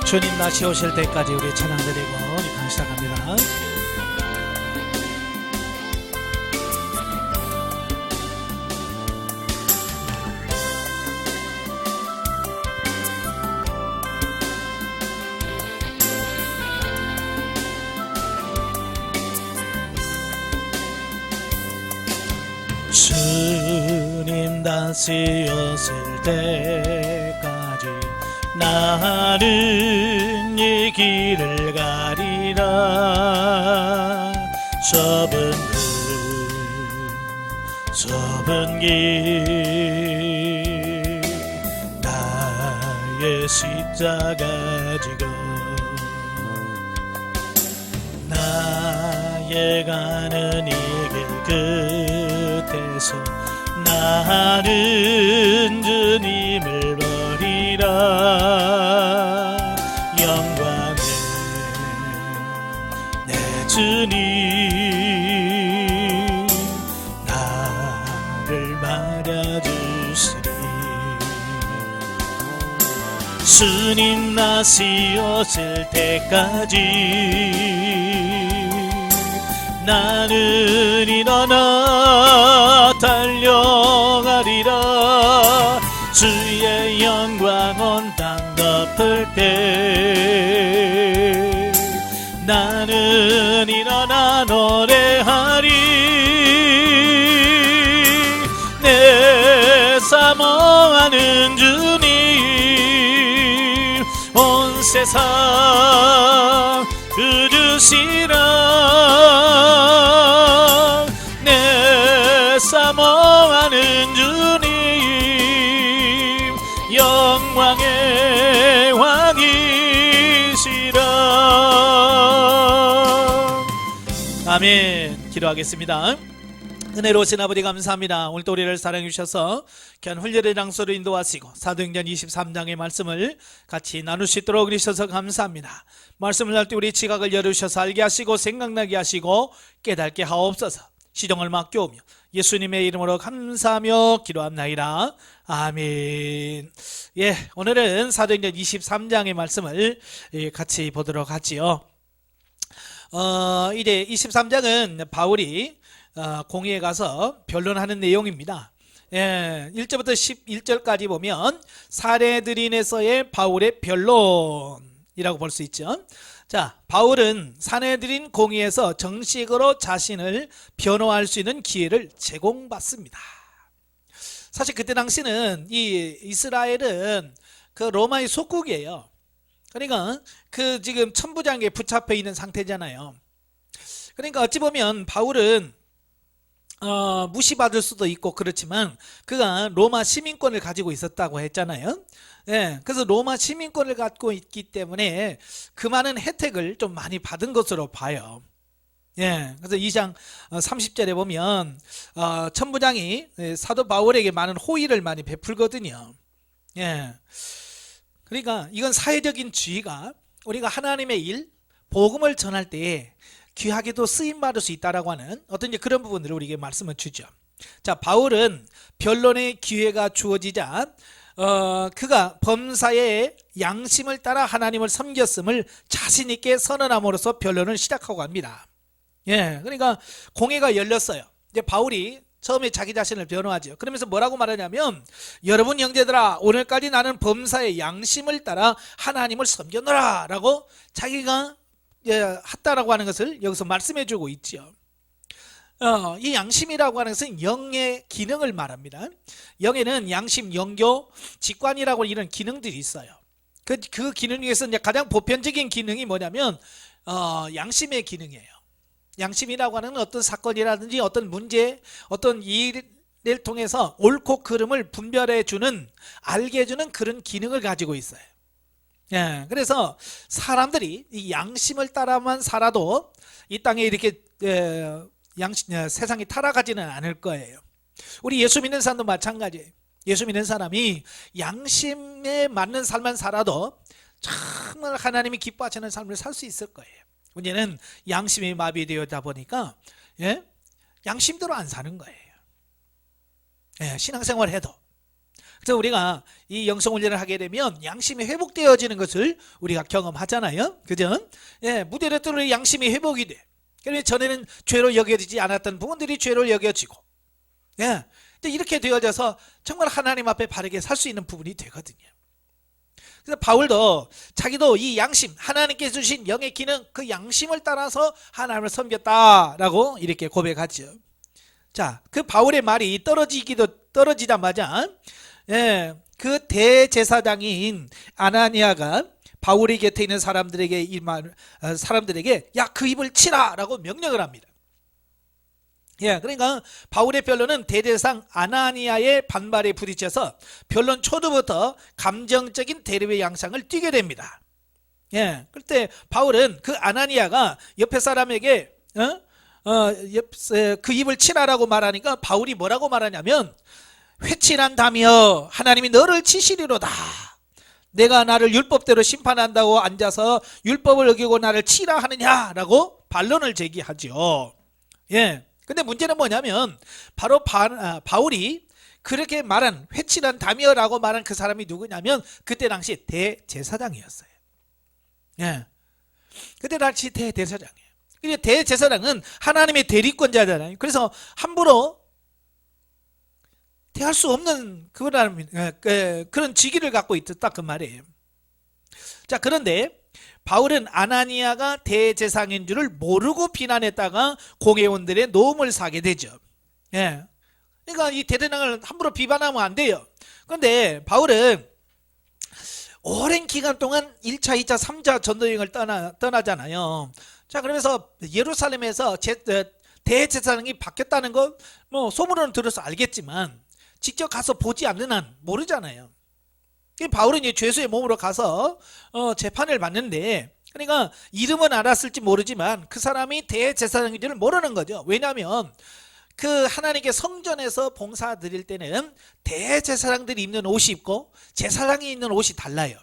주님 다시 오실 때까지 우리 찬양 드리고 우리 강 시작합니다. 주님 다시 오실 때까지 나는 이 길을 가리라. 좁은 길 나의 십자가 지고 나의 가는 이 길 끝에서 나는 주님을 버리라. 영광의 내 주님 나를 맞아주시리. 주님 다시 오실 때까지 나는 일어나 달려가리라. 주의 영광 온 땅 덮을 때 나는 일어나 노래하리. 내 사모하는 주님 온 세상 그주시라. 내 사모하는 주님 영광의 왕이시라. 아멘. 기도하겠습니다. 은혜로우신 아버지 감사합니다. 오늘도 우리를 사랑해 주셔서 귀한 훈련의 장소로 인도하시고 사도행전 23장의 말씀을 같이 나눌 수 있도록 그러셔서 감사합니다. 말씀을 할 때 우리 지각을 열으셔서 알게 하시고 생각나게 하시고 깨닫게 하옵소서. 시종을 맡겨오며 예수님의 이름으로 감사하며 기도합나이다. 아멘. 오늘은 사도행전 23장의 말씀을 같이 보도록 하지요. 이제 23장은 바울이 공회에 가서 변론하는 내용입니다. 1절부터 11절까지 보면 사내들인에서의 바울의 변론이라고 볼 수 있죠. 자, 바울은 사내들인 공회에서 정식으로 자신을 변호할 수 있는 기회를 제공받습니다. 사실 그때 당시는 이 이스라엘은 그 로마의 속국이에요. 그러니까 그 지금 천부장에 붙잡혀 있는 상태잖아요. 그러니까 어찌 보면 바울은 무시받을 수도 있고 그렇지만 그가 로마 시민권을 가지고 있었다고 했잖아요. 그래서 로마 시민권을 갖고 있기 때문에 그 많은 혜택을 좀 많이 받은 것으로 봐요. 그래서 2장 30절에 보면 천부장이 사도 바울에게 많은 호의를 많이 베풀거든요. 그러니까 이건 사회적인 지위가 우리가 하나님의 일, 복음을 전할 때에 귀하게도 쓰임받을 수 있다라고 하는 어떤 그런 부분들을 우리에게 말씀을 주죠. 자, 바울은 변론의 기회가 주어지자 그가 범사의 양심을 따라 하나님을 섬겼음을 자신 있게 선언함으로써 변론을 시작하고 합니다. 그러니까 공회가 열렸어요. 이제 바울이 처음에 자기 자신을 변호하죠. 그러면서 뭐라고 말하냐면 여러분 형제들아 오늘까지 나는 범사의 양심을 따라 하나님을 섬겼노라 라고 자기가 했다라고 하는 것을 여기서 말씀해 주고 있죠. 이 양심이라고 하는 것은 영의 기능을 말합니다. 영에는 양심, 영교, 직관이라고 이런 기능들이 있어요. 그 기능 중에서 이제 가장 보편적인 기능이 뭐냐면 양심의 기능이에요. 양심이라고 하는 어떤 사건이라든지 어떤 문제, 어떤 일을 통해서 옳고 그름을 분별해 주는, 알게 해주는 그런 기능을 가지고 있어요. 그래서 사람들이 이 양심을 따라만 살아도 이 땅에 이렇게 세상이 타락하지는 않을 거예요. 우리 예수 믿는 사람도 마찬가지예요. 예수 믿는 사람이 양심에 맞는 삶만 살아도 정말 하나님이 기뻐하시는 삶을 살 수 있을 거예요. 문제는 양심이 마비되었다 보니까 양심대로 안 사는 거예요. 신앙생활 해도 그래서 우리가 이 영성훈련을 하게 되면 양심이 회복되어지는 것을 우리가 경험하잖아요. 그죠? 예, 무대를 뚫으니 양심이 회복이 돼. 그러면 전에는 죄로 여겨지지 않았던 부분들이 죄로 여겨지고, 예, 이렇게 되어져서 정말 하나님 앞에 바르게 살 수 있는 부분이 되거든요. 그래서 바울도 자기도 이 양심, 하나님께 주신 영의 기능, 그 양심을 따라서 하나님을 섬겼다라고 이렇게 고백하죠. 자, 그 바울의 말이 떨어지자마자, 예, 그 대제사장인 아나니아가 바울의 곁에 있는 사람들에게 야, 그 입을 치라라고 명령을 합니다. 예, 그러니까 바울의 변론은 대제사장 아나니아의 반발에 부딪혀서 변론 초두부터 감정적인 대립의 양상을 띠게 됩니다. 예, 그때 바울은 그 아나니아가 옆에 사람에게 그 입을 치라라고 말하니까 바울이 뭐라고 말하냐면, 회칠한다며 하나님이 너를 치시리로다. 내가 나를 율법대로 심판한다고 앉아서 율법을 어기고 나를 치라 하느냐라고 반론을 제기하죠. 예. 근데 문제는 뭐냐면 바로 바울이 그렇게 말한, 회칠한다며라고 말한 그 사람이 누구냐면 그때 당시 대제사장이었어요. 예. 그때 당시 대제사장이에요. 근데 대제사장은 하나님의 대리권자잖아요. 그래서 함부로 대할 수 없는 그런 직위를 갖고 있었다 그 말이에요. 자, 그런데 바울은 아나니아가 대제사장인 줄을 모르고 비난했다가 공회원들의 노움을 사게 되죠. 예. 그러니까 이 대제사장을 함부로 비판하면 안 돼요. 그런데 바울은 오랜 기간 동안 1차, 2차, 3차 전도여행을 떠나잖아요. 자, 그러면서 예루살렘에서 대제사장이 바뀌었다는 건 뭐 소문으로는 들어서 알겠지만 직접 가서 보지 않는 한 모르잖아요. 바울은 이제 죄수의 몸으로 가서 재판을 받는데, 그러니까 이름은 알았을지 모르지만 그 사람이 대제사장인지를 모르는 거죠. 왜냐하면 그 하나님께 성전에서 봉사 드릴 때는 대제사장들이 입는 옷이 있고 제사장이 입는 옷이 달라요.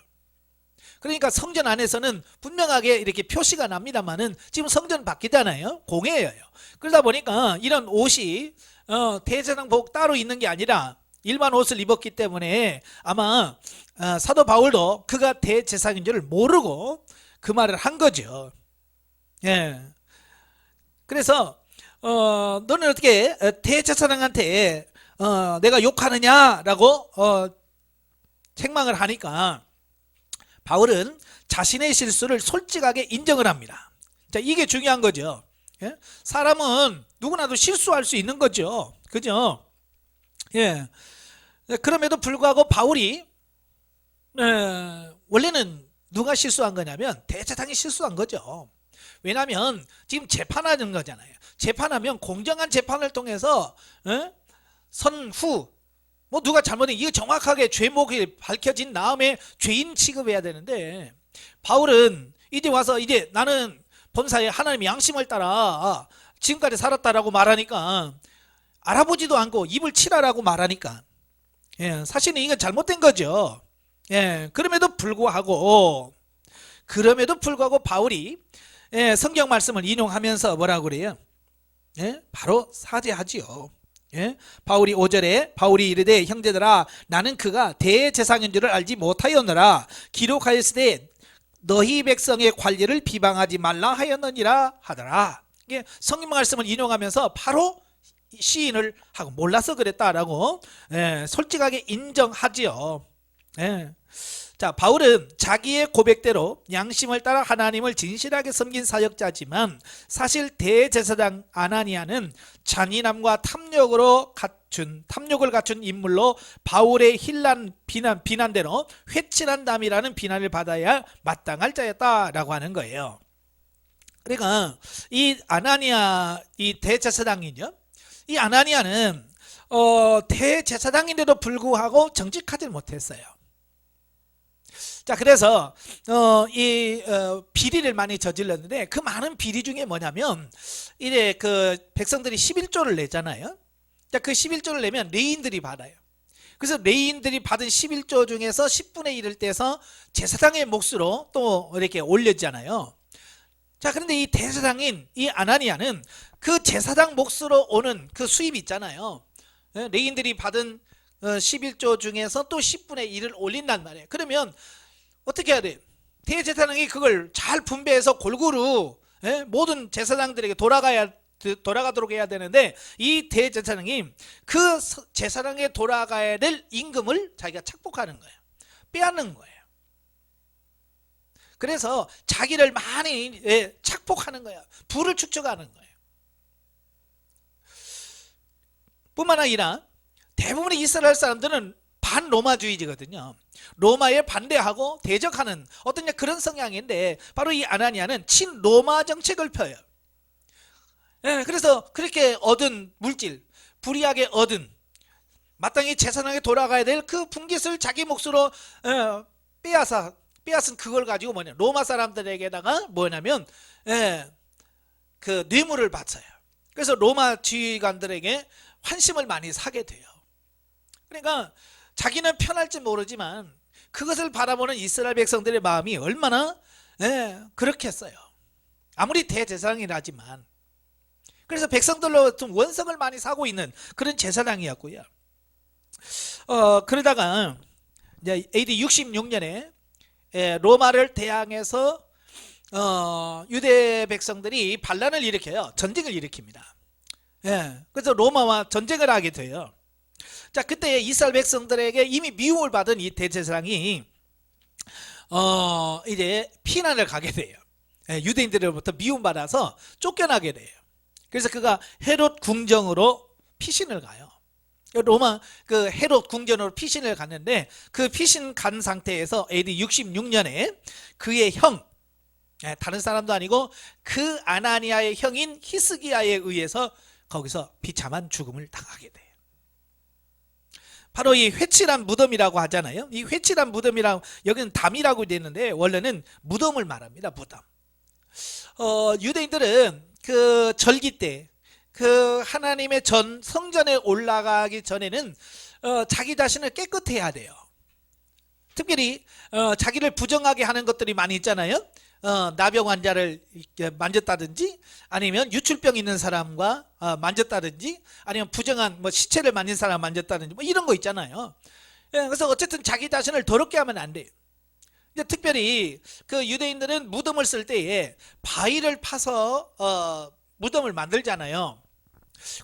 그러니까 성전 안에서는 분명하게 이렇게 표시가 납니다만은 지금 성전 바뀌잖아요. 공회예요. 그러다 보니까 이런 옷이 대제사장복 따로 있는 게 아니라 일반 옷을 입었기 때문에 아마 사도 바울도 그가 대제사장인 줄 모르고 그 말을 한 거죠. 예. 그래서 너는 어떻게 대제사장한테 내가 욕하느냐라고 책망을 하니까 바울은 자신의 실수를 솔직하게 인정을 합니다. 자, 이게 중요한 거죠. 예? 사람은 누구나도 실수할 수 있는 거죠. 그죠? 예. 그럼에도 불구하고 바울이 원래는 누가 실수한 거냐면 대제사장이 실수한 거죠. 왜냐하면 지금 재판하는 거잖아요. 재판하면 공정한 재판을 통해서 선후 뭐 누가 잘못했, 이거 정확하게 죄목이 밝혀진 다음에 죄인 취급해야 되는데, 바울은 이제 와서 이제 나는 범사에 하나님의 양심을 따라 지금까지 살았다라고 말하니까, 알아보지도 않고 입을 치라라고 말하니까, 예, 사실은 이건 잘못된 거죠. 예, 그럼에도 불구하고 바울이 성경 말씀을 인용하면서 뭐라고 그래요? 예, 바로 사죄하지요. 예? 바울이 5절에 바울이 이르되 형제들아 나는 그가 대제사장인 줄을 알지 못하였노라. 기록하였으되 너희 백성의 관리를 비방하지 말라 하였느니라 하더라. 이게 성경 말씀을 인용하면서 바로 시인을 하고 몰라서 그랬다라고 솔직하게 인정하지요. 예. 자, 바울은 자기의 고백대로 양심을 따라 하나님을 진실하게 섬긴 사역자지만 사실 대제사장 아나니아는 잔인함과 탐욕을 갖춘 인물로 바울의 힐난 비난대로 회칠한담이라는 비난을 받아야 마땅할 자였다라고 하는 거예요. 그러니까 이 아나니아, 이 대제사장이죠. 이 아나니아는 대제사장인데도 불구하고 정직하지 못했어요. 자, 그래서 비리를 많이 저질렀는데 그 많은 비리 중에 뭐냐면 이제 그 백성들이 11조를 내잖아요. 자, 그 11조를 내면 레인들이 받아요. 그래서 레인들이 받은 11조 중에서 10분의 1을 떼서 제사장의 몫으로 또 이렇게 올렸잖아요. 자, 그런데 이 대제사장인 이 아나니아는 그 제사장 몫으로 오는 그 수입이 있잖아요. 레인들이 받은 11조 중에서 또 10분의 1을 올린단 말이에요. 그러면 어떻게 해야 돼요? 대제사장이 그걸 잘 분배해서 골고루 모든 제사장들에게 돌아가도록 해야 되는데, 이 대제사장이 그 제사장에 돌아가야 될 임금을 자기가 착복하는 거예요. 빼앗는 거예요. 그래서 자기를 많이 착복하는 거예요. 부를 축적하는 거예요. 뿐만 아니라 대부분의 이스라엘 사람들은 반로마주의지거든요. 로마에 반대하고 대적하는 어떤 그런 성향인데, 바로 이 아나니아는 친로마 정책을 펴요. 그래서 그렇게 얻은 물질, 불이하게 얻은 마땅히 제사장에 돌아가야 될 그 분깃을 자기 몫으로 빼앗은 그걸 가지고 로마 사람들에게다가 뭐냐면 그 뇌물을 바쳐요. 그래서 로마 지휘관들에게 환심을 많이 사게 돼요. 그러니까 자기는 편할지 모르지만 그것을 바라보는 이스라엘 백성들의 마음이 얼마나 그렇겠어요. 아무리 대제사장이라지만. 그래서 백성들로 좀 원성을 많이 사고 있는 그런 제사장이었고요. 그러다가 이제 AD 66년에 로마를 대항해서 유대 백성들이 반란을 일으켜요. 전쟁을 일으킵니다. 그래서 로마와 전쟁을 하게 돼요. 자, 그때 이스라엘 백성들에게 이미 미움을 받은 이 대제사장이 이제 피난을 가게 돼요. 유대인들로부터 미움받아서 쫓겨나게 돼요. 그래서 그가 헤롯 궁정으로 피신을 가요. 로마 그 헤롯 궁전으로 피신을 갔는데, 그 피신 간 상태에서 AD 66년에 그의 형, 다른 사람도 아니고 그 아나니아의 형인 히스기야에 의해서 거기서 비참한 죽음을 당하게 돼요. 바로 이 회칠한 무덤이라고 하잖아요. 이 회칠한 무덤이라고, 여기는 담이라고 되어 있는데 원래는 무덤을 말합니다. 무덤. 유대인들은 그 절기 때 그 하나님의 성전에 올라가기 전에는 자기 자신을 깨끗해야 돼요. 특별히 자기를 부정하게 하는 것들이 많이 있잖아요. 나병 환자를 만졌다든지, 아니면 유출병 있는 사람과 만졌다든지, 아니면 부정한 시체를 만진 사람 만졌다든지, 이런 거 있잖아요. 그래서 어쨌든 자기 자신을 더럽게 하면 안 돼요. 이제 특별히 그 유대인들은 무덤을 쓸 때에 바위를 파서 무덤을 만들잖아요.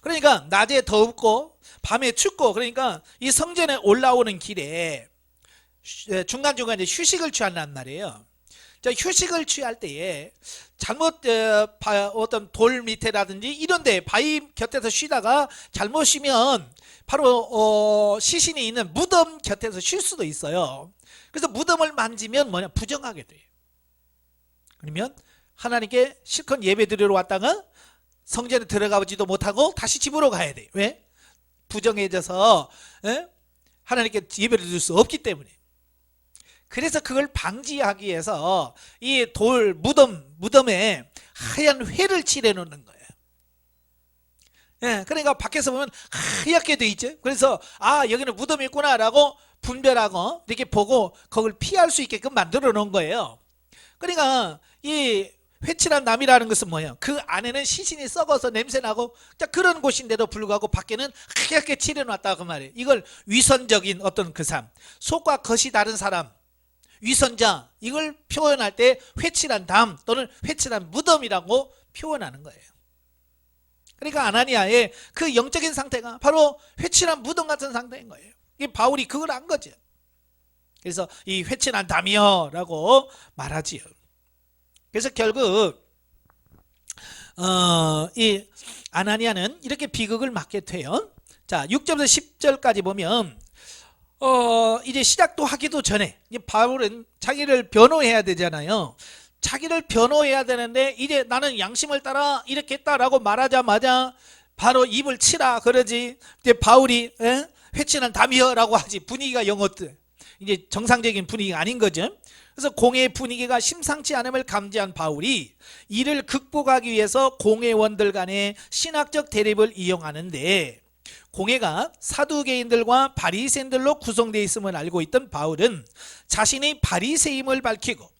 그러니까 낮에 덥고 밤에 춥고, 그러니까 이 성전에 올라오는 길에 중간중간 이제 휴식을 취한단 말이에요. 자, 휴식을 취할 때에 잘못 어떤 돌 밑에라든지 이런 데 바위 곁에서 쉬다가 잘못 쉬면 바로 시신이 있는 무덤 곁에서 쉴 수도 있어요. 그래서 무덤을 만지면 부정하게 돼요. 그러면 하나님께 실컷 예배 드리러 왔다가 성전에 들어가지도 못하고 다시 집으로 가야 돼요. 왜? 부정해져서 하나님께 예배를 드릴 수 없기 때문에. 그래서 그걸 방지하기 위해서 이 돌 무덤에 하얀 회를 칠해 놓는 거예요. 그러니까 밖에서 보면 하얗게 돼 있죠. 그래서 여기는 무덤이 있구나라고 분별하고 이렇게 보고 그걸 피할 수 있게끔 만들어 놓은 거예요. 그러니까 이 회칠한 남이라는 것은 뭐예요? 그 안에는 시신이 썩어서 냄새나고 그런 곳인데도 불구하고 밖에는 하얗게 칠해놨다고 말이에요. 이걸 위선적인 어떤 그 삶, 속과 겉이 다른 사람, 위선자, 이걸 표현할 때 회칠한 담 또는 회칠한 무덤이라고 표현하는 거예요. 그러니까 아나니아의 그 영적인 상태가 바로 회칠한 무덤 같은 상태인 거예요. 바울이 그걸 안 거죠. 그래서 이 회칠한 담이여 라고 말하지요. 그래서 결국 이 아나니아는 이렇게 비극을 맞게 돼요. 자, 6절에서 10절까지 보면 이제 시작도 하기도 전에 이제 바울은 자기를 변호해야 되잖아요. 자기를 변호해야 되는데 이제 나는 양심을 따라 이렇게 했다라고 말하자마자 바로 입을 치라 그러지. 이제 바울이 회치는 담이여라고 하지. 분위기가 영어트 이제 정상적인 분위기가 아닌 거죠. 그래서 공회의 분위기가 심상치 않음을 감지한 바울이 이를 극복하기 위해서 공회원들 간의 신학적 대립을 이용하는데, 공회가 사두개인들과 바리새인들로 구성되어 있음을 알고 있던 바울은 자신이 바리새임을 밝히고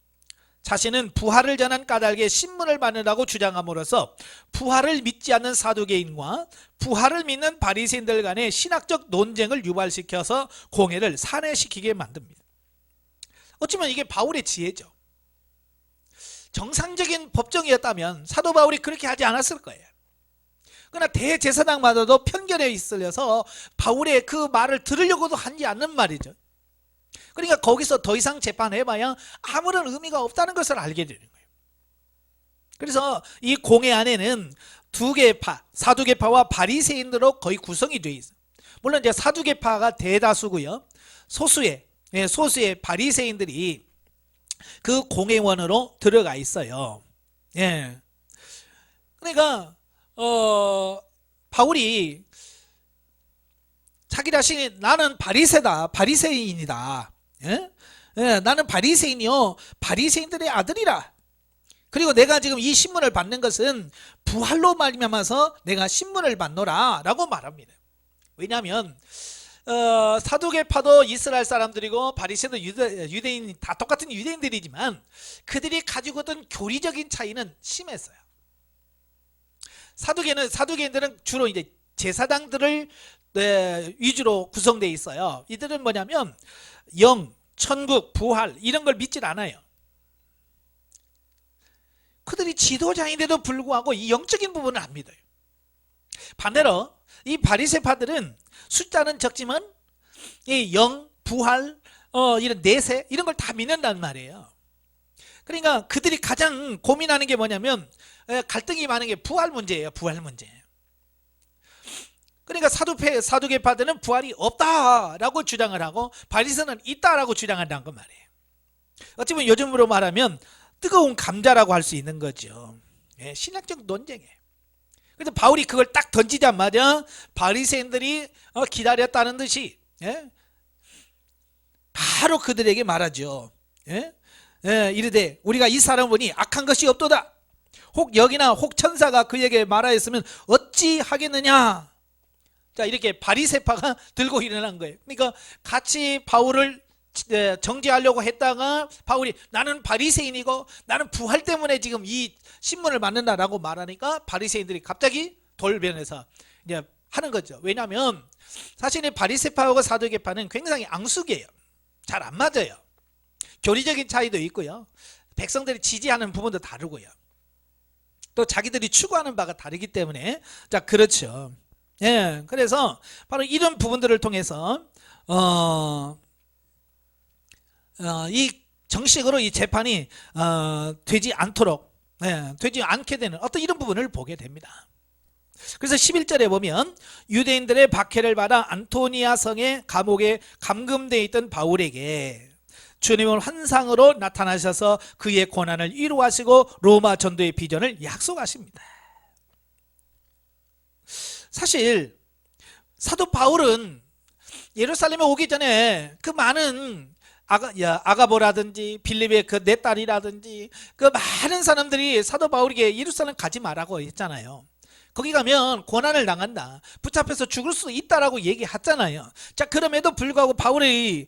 자신은 부활을 전한 까닭에 신문을 받는다고 주장함으로써 부활을 믿지 않는 사두개인과 부활을 믿는 바리새인들 간의 신학적 논쟁을 유발시켜서 공회를 산회시키게 만듭니다. 어쩌면 이게 바울의 지혜죠. 정상적인 법정이었다면 사도 바울이 그렇게 하지 않았을 거예요. 그러나 대제사장마저도 편견에 있으려서 바울의 그 말을 들으려고도 하지 않는 말이죠. 그러니까 거기서 더 이상 재판해봐야 아무런 의미가 없다는 것을 알게 되는 거예요. 그래서 이 공회 안에는 두 개파, 사두개파와 바리새인들로 거의 구성이 되어 있어요. 물론 이제 사두개파가 대다수고요. 소수의 바리새인들이 그 공회원으로 들어가 있어요. 예. 그러니까 바울이 자기 자신이 나는 바리새인이다. 예? 예, 나는 바리새인이요, 바리새인들의 아들이라. 그리고 내가 지금 이 신문을 받는 것은 부활로 말미암아서 내가 신문을 받노라 라고 말합니다. 왜냐하면 사두개파도 이스라엘 사람들이고 바리새도 유대인, 다 똑같은 유대인들이지만 그들이 가지고 있던 교리적인 차이는 심했어요. 사두개인들은 주로 이제 제사장들을 위주로 구성되어 있어요. 이들은 뭐냐면 영, 천국, 부활 이런 걸 믿질 않아요. 그들이 지도자인데도 불구하고 이 영적인 부분을 안 믿어요. 반대로 이 바리새파들은 숫자는 적지만 이 영, 부활, 이런 내세 이런 걸 다 믿는단 말이에요. 그러니까 그들이 가장 고민하는 게 뭐냐면 갈등이 많은 게 부활 문제예요. 부활 문제. 그러니까 사두개파들은 부활이 없다라고 주장을 하고 바리새는 있다라고 주장한다는 거 말이에요. 어찌 보면 요즘으로 말하면 뜨거운 감자라고 할 수 있는 거죠. 예, 신학적 논쟁이에요. 그래서 바울이 그걸 딱 던지자마자 바리새인들이 기다렸다는 듯이 바로 그들에게 말하죠. 이르되 우리가 이 사람을 보니 악한 것이 없도다. 혹 여기나 혹 천사가 그에게 말하였으면 어찌 하겠느냐. 자, 이렇게 바리새파가 들고 일어난 거예요. 그러니까 같이 바울을 정죄하려고 했다가 바울이 나는 바리새인이고 나는 부활 때문에 지금 이 신문을 받는다라고 말하니까 바리새인들이 갑자기 돌변해서 이제 하는 거죠. 왜냐하면 사실 이 바리새파하고 사두개파는 굉장히 앙숙이에요. 잘 안 맞아요. 교리적인 차이도 있고요. 백성들이 지지하는 부분도 다르고요. 또 자기들이 추구하는 바가 다르기 때문에 자, 그렇죠. 예, 그래서 바로 이런 부분들을 통해서 이 정식으로 이 재판이 되지 않도록 되지 않게 되는 어떤 이런 부분을 보게 됩니다. 그래서 11절에 보면 유대인들의 박해를 받아 안토니아 성의 감옥에 감금되어 있던 바울에게 주님은 환상으로 나타나셔서 그의 고난을 위로하시고 로마 전도의 비전을 약속하십니다. 사실 사도 바울은 예루살렘에 오기 전에 그 많은 아가보라든지 빌립의 그 내 딸이라든지 그 많은 사람들이 사도 바울에게 예루살렘 가지 말라고 했잖아요. 거기 가면 고난을 당한다, 붙잡혀서 죽을 수 있다라고 얘기했잖아요. 자, 그럼에도 불구하고 바울이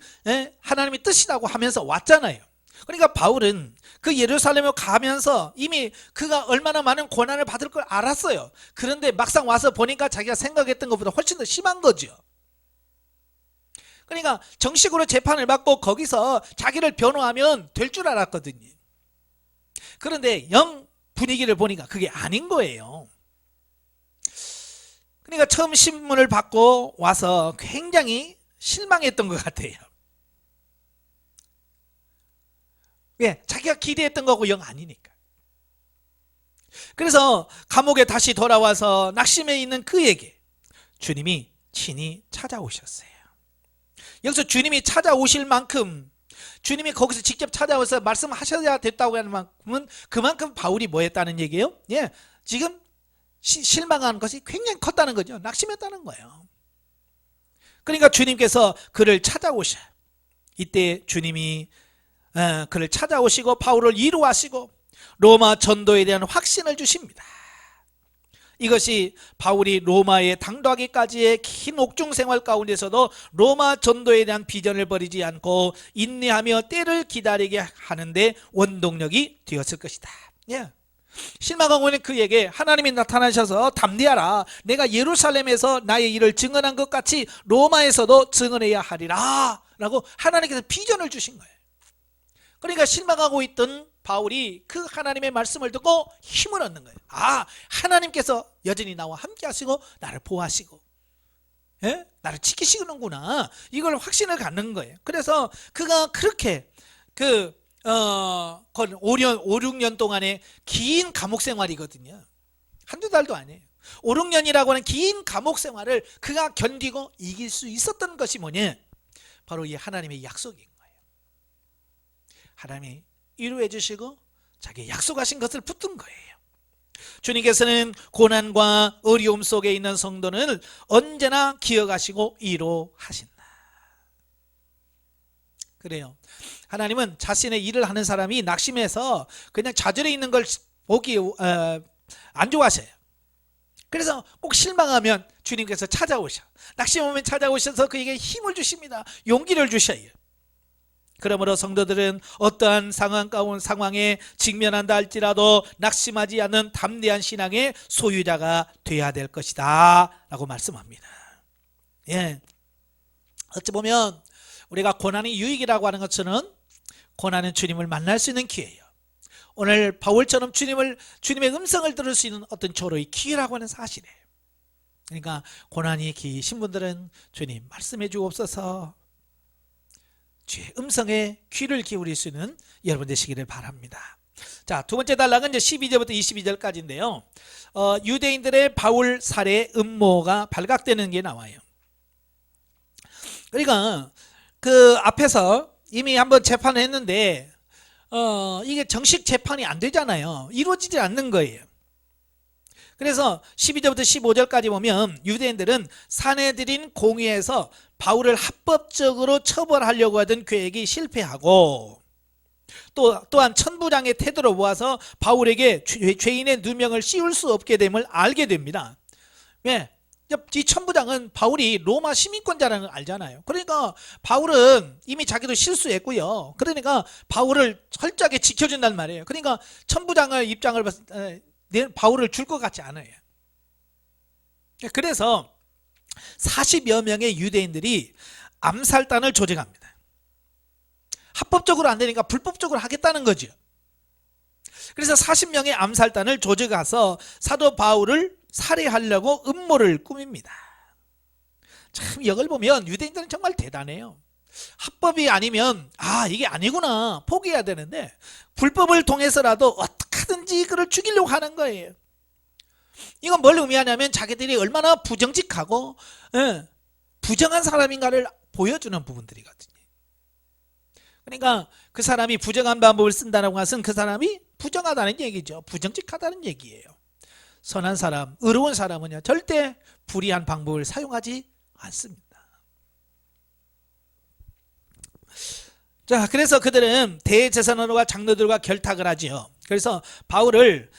하나님의 뜻이라고 하면서 왔잖아요. 그러니까 바울은 그 예루살렘에 가면서 이미 그가 얼마나 많은 고난을 받을 걸 알았어요. 그런데 막상 와서 보니까 자기가 생각했던 것보다 훨씬 더 심한 거죠. 그러니까 정식으로 재판을 받고 거기서 자기를 변호하면 될 줄 알았거든요. 그런데 영 분위기를 보니까 그게 아닌 거예요. 그러니까 처음 신문을 받고 와서 굉장히 실망했던 것 같아요. 왜? 자기가 기대했던 거고 영 아니니까. 그래서 감옥에 다시 돌아와서 낙심해 있는 그에게 주님이 친히 찾아오셨어요. 여기서 주님이 찾아오실 만큼, 주님이 거기서 직접 찾아와서 말씀하셔야 됐다고 하는 만큼은 그만큼 바울이 뭐 했다는 얘기예요? 예, 지금 실망한 것이 굉장히 컸다는 거죠. 낙심했다는 거예요. 그러니까 주님께서 그를 찾아오셔. 이때 주님이 그를 찾아오시고 바울을 위로하시고 로마 전도에 대한 확신을 주십니다. 이것이 바울이 로마에 당도하기까지의 긴 옥중 생활 가운데서도 로마 전도에 대한 비전을 버리지 않고 인내하며 때를 기다리게 하는데 원동력이 되었을 것이다. 예. 실망하고 있는 그에게 하나님이 나타나셔서 담대하라, 내가 예루살렘에서 나의 일을 증언한 것 같이 로마에서도 증언해야 하리라 라고 하나님께서 비전을 주신 거예요. 그러니까 실망하고 있던 바울이 그 하나님의 말씀을 듣고 힘을 얻는 거예요. 아, 하나님께서 여전히 나와 함께 하시고 나를 보호하시고, 예? 나를 지키시는구나, 이걸 확신을 갖는 거예요. 그래서 그가 그렇게 5, 6년 동안의 긴 감옥 생활이거든요. 한두 달도 아니에요. 5, 6년이라고 하는 긴 감옥 생활을 그가 견디고 이길 수 있었던 것이 뭐냐? 바로 이 하나님의 약속인 거예요. 하나님이 이루어 주시고 자기 약속하신 것을 붙든 거예요. 주님께서는 고난과 어려움 속에 있는 성도는 언제나 기억하시고 위로하신다. 그래요. 하나님은 자신의 일을 하는 사람이 낙심해서 그냥 좌절해 있는 걸 보기 안 좋아하셔요. 그래서 꼭 실망하면 주님께서 찾아오셔. 낙심하면 찾아오셔서 그에게 힘을 주십니다. 용기를 주셔요. 그러므로 성도들은 어떠한 상황에 직면한다 할지라도 낙심하지 않는 담대한 신앙의 소유자가 되어야 될 것이다 라고 말씀합니다. 예. 어찌 보면 우리가 고난이 유익이라고 하는 것처럼 고난은 주님을 만날 수 있는 기회예요. 오늘 바울처럼 주님의 음성을 들을 수 있는 어떤 조로의 기회라고 하는 사실이에요. 그러니까 고난이 기신 분들은 주님 말씀해 주옵소서, 주의 음성에 귀를 기울일 수 있는 여러분 되시기를 바랍니다. 자, 두 번째 단락은 이제 12절부터 22절까지인데요. 유대인들의 바울 살해 음모가 발각되는 게 나와요. 그러니까 그 앞에서 이미 한번 재판을 했는데 이게 정식 재판이 안 되잖아요. 이루어지지 않는 거예요. 그래서 12절부터 15절까지 보면 유대인들은 사내들인 공의에서 바울을 합법적으로 처벌하려고 하던 계획이 실패하고, 또한 천부장의 태도로 보아서 바울에게 죄인의 누명을 씌울 수 없게 됨을 알게 됩니다. 왜? 이 천부장은 바울이 로마 시민권자라는 걸 알잖아요. 그러니까 바울은 이미 자기도 실수했고요. 그러니까 바울을 철저하게 지켜준단 말이에요. 그러니까 천부장의 입장을 봤을 때 바울을 줄 것 같지 않아요. 그래서 40여 명의 유대인들이 암살단을 조직합니다. 합법적으로 안 되니까 불법적으로 하겠다는 거죠. 그래서 40명의 암살단을 조직해서 사도 바울을 살해하려고 음모를 꾸밉니다. 참 이걸 보면 유대인들은 정말 대단해요. 합법이 아니면 이게 아니구나 포기해야 되는데 불법을 통해서라도 어떻게든지 그를 죽이려고 하는 거예요. 이건 뭘 의미하냐면 자기들이 얼마나 부정직하고 부정한 사람인가를 보여주는 부분들이거든요. 그러니까 그 사람이 부정한 방법을 쓴다는 것은 그 사람이 부정하다는 얘기죠. 부정직하다는 얘기예요. 선한 사람, 의로운 사람은요 절대 불의한 방법을 사용하지 않습니다. 자, 그래서 그들은 대제사장과 장로들과 결탁을 하지요. 그래서 바울을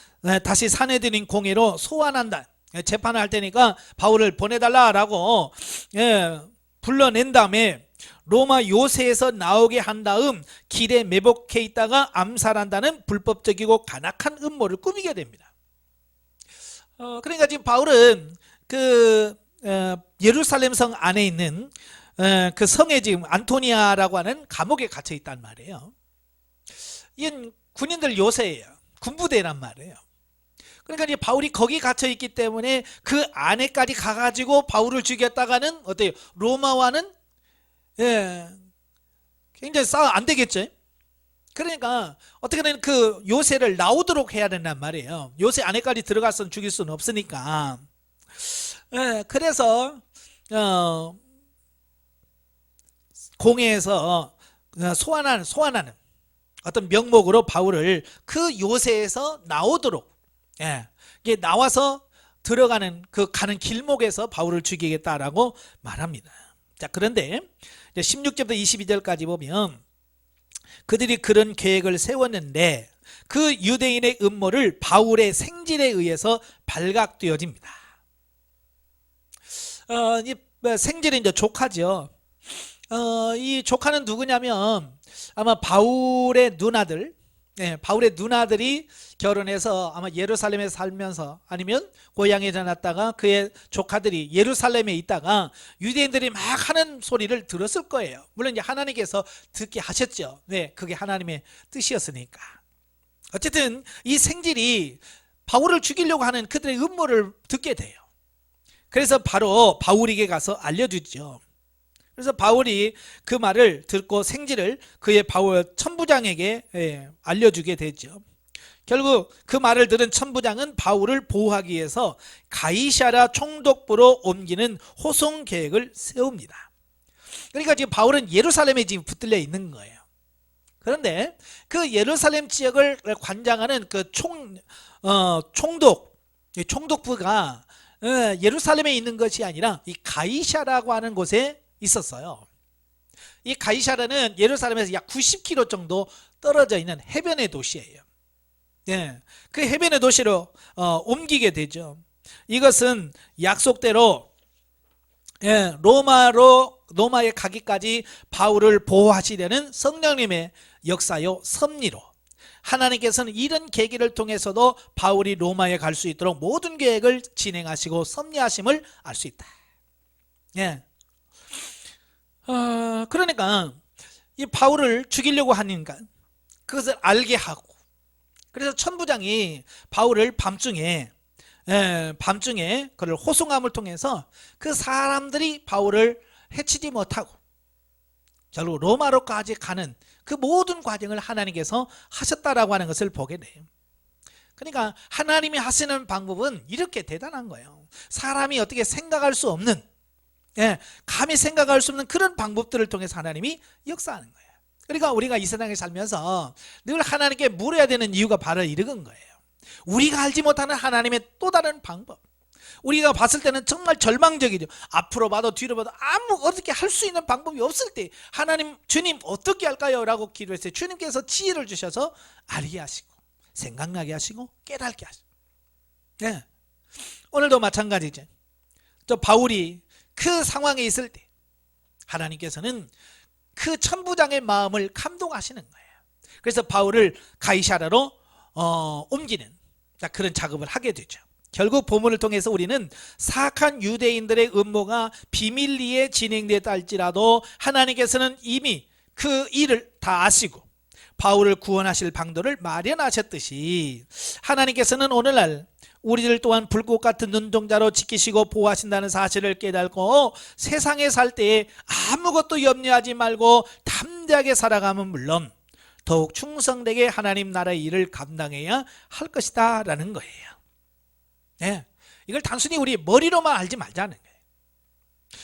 다시 사내들인 공회로 소환한다. 재판을 할 테니까 바울을 보내달라라고 불러낸 다음에 로마 요새에서 나오게 한 다음 길에 매복해 있다가 암살한다는 불법적이고 간악한 음모를 꾸미게 됩니다. 그러니까 지금 바울은 예루살렘 성 안에 있는 그 성에 지금 안토니아라고 하는 감옥에 갇혀 있단 말이에요. 이건 군인들 요새예요. 군부대란 말이에요. 그러니까 이제 바울이 거기 갇혀 있기 때문에 그 안에까지 가가지고 바울을 죽였다가는 어때요? 로마와는 굉장히 싸워 안 되겠죠. 그러니까 어떻게든 그 요새를 나오도록 해야 된단 말이에요. 요새 안에까지 들어가서 죽일 수는 없으니까. 그래서 공회에서 소환하는 어떤 명목으로 바울을 그 요새에서 나오도록 이게 나와서 들어가는 가는 길목에서 바울을 죽이겠다라고 말합니다. 자, 그런데 16절부터 22절까지 보면 그들이 그런 계획을 세웠는데 그 유대인의 음모를 바울의 생질에 의해서 발각되어집니다. 생질은 이제 조카죠. 이 조카는 누구냐면 아마 바울의 누나들, 바울의 누나들이 결혼해서 아마 예루살렘에 살면서 아니면 고향에 지났다가 그의 조카들이 예루살렘에 있다가 유대인들이 막 하는 소리를 들었을 거예요. 물론 이제 하나님께서 듣게 하셨죠. 네, 그게 하나님의 뜻이었으니까. 어쨌든 이 생질이 바울을 죽이려고 하는 그들의 음모를 듣게 돼요. 그래서 바로 바울에게 가서 알려주죠. 그래서 바울이 그 말을 듣고 생질을 그의 바울 천부장에게 알려주게 되죠. 결국 그 말을 들은 천부장은 바울을 보호하기 위해서 가이사랴 총독부로 옮기는 호송 계획을 세웁니다. 그러니까 지금 바울은 예루살렘에 지금 붙들려 있는 거예요. 그런데 그 예루살렘 지역을 관장하는 그 총독부가 예루살렘에 있는 것이 아니라 이 가이사라고 하는 곳에 있었어요. 이 가이사라는 예루살렘에서 약 90km 정도 떨어져 있는 해변의 도시예요. 그 해변의 도시로 옮기게 되죠. 이것은 약속대로 로마에 가기까지 바울을 보호하시려는 성령님의 역사요 섭리로 하나님께서는 이런 계기를 통해서도 바울이 로마에 갈 수 있도록 모든 계획을 진행하시고 섭리하심을 알 수 있다. 그러니까 이 바울을 죽이려고 하니까 그것을 알게 하고, 그래서 천부장이 바울을 밤중에 그를 호송함을 통해서 그 사람들이 바울을 해치지 못하고 결국 로마로까지 가는 그 모든 과정을 하나님께서 하셨다라고 하는 것을 보게 돼요. 그러니까 하나님이 하시는 방법은 이렇게 대단한 거예요. 사람이 어떻게 생각할 수 없는, 감히 생각할 수 없는 그런 방법들을 통해서 하나님이 역사하는 거예요. 그러니까 우리가 이 세상에 살면서 늘 하나님께 물어야 되는 이유가 바로 이런 거예요. 우리가 알지 못하는 하나님의 또 다른 방법, 우리가 봤을 때는 정말 절망적이죠. 앞으로 봐도 뒤로 봐도 어떻게 할 수 있는 방법이 없을 때 하나님, 주님 어떻게 할까요? 라고 기도했어요. 주님께서 지혜를 주셔서 알게 하시고 생각나게 하시고 깨닫게 하시고, 오늘도 마찬가지죠. 저 바울이 그 상황에 있을 때 하나님께서는 그 천부장의 마음을 감동하시는 거예요. 그래서 바울을 가이사랴로 옮기는 그런 작업을 하게 되죠. 결국 본문을 통해서 우리는 사악한 유대인들의 음모가 비밀리에 진행되었다 할지라도 하나님께서는 이미 그 일을 다 아시고 바울을 구원하실 방도를 마련하셨듯이 하나님께서는 오늘날 우리들 또한 불꽃 같은 눈동자로 지키시고 보호하신다는 사실을 깨닫고 세상에 살 때에 아무것도 염려하지 말고 담대하게 살아가면 물론 더욱 충성되게 하나님 나라의 일을 감당해야 할 것이다 라는 거예요. 이걸 단순히 우리 머리로만 알지 말자는 거예요.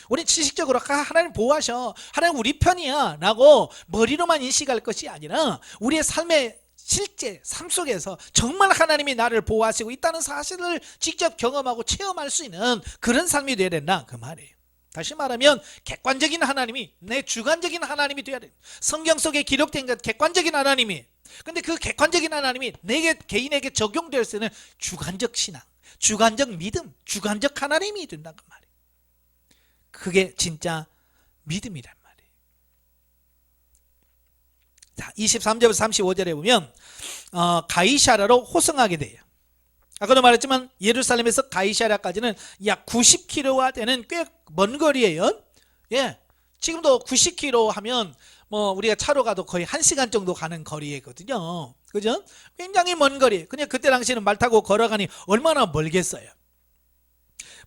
우리 지식적으로 하나님 보호하셔, 하나님 우리 편이야 라고 머리로만 인식할 것이 아니라 우리의 삶의 실제 삶 속에서 정말 하나님이 나를 보호하시고 있다는 사실을 직접 경험하고 체험할 수 있는 그런 삶이 되어야 된다 그 말이에요. 다시 말하면 객관적인 하나님이 내 주관적인 하나님이 되어야 돼요. 성경 속에 기록된 것 객관적인 하나님이, 근데 그 객관적인 하나님이 내게 개인에게 적용될 수 있는 주관적 신앙, 주관적 믿음, 주관적 하나님이 된다 그 말이에요. 그게 진짜 믿음이란 말이에요. 자, 23절부터 35절에 보면 가이사랴로 호송하게 돼요. 아까도 말했지만 예루살렘에서 가이사랴까지는 약 90km가 되는 꽤 먼 거리예요. 지금도 90km 하면 우리가 차로 가도 거의 1시간 정도 가는 거리거든요. 그죠? 굉장히 먼 거리. 그냥 그때 당시에는 말 타고 걸어가니 얼마나 멀겠어요.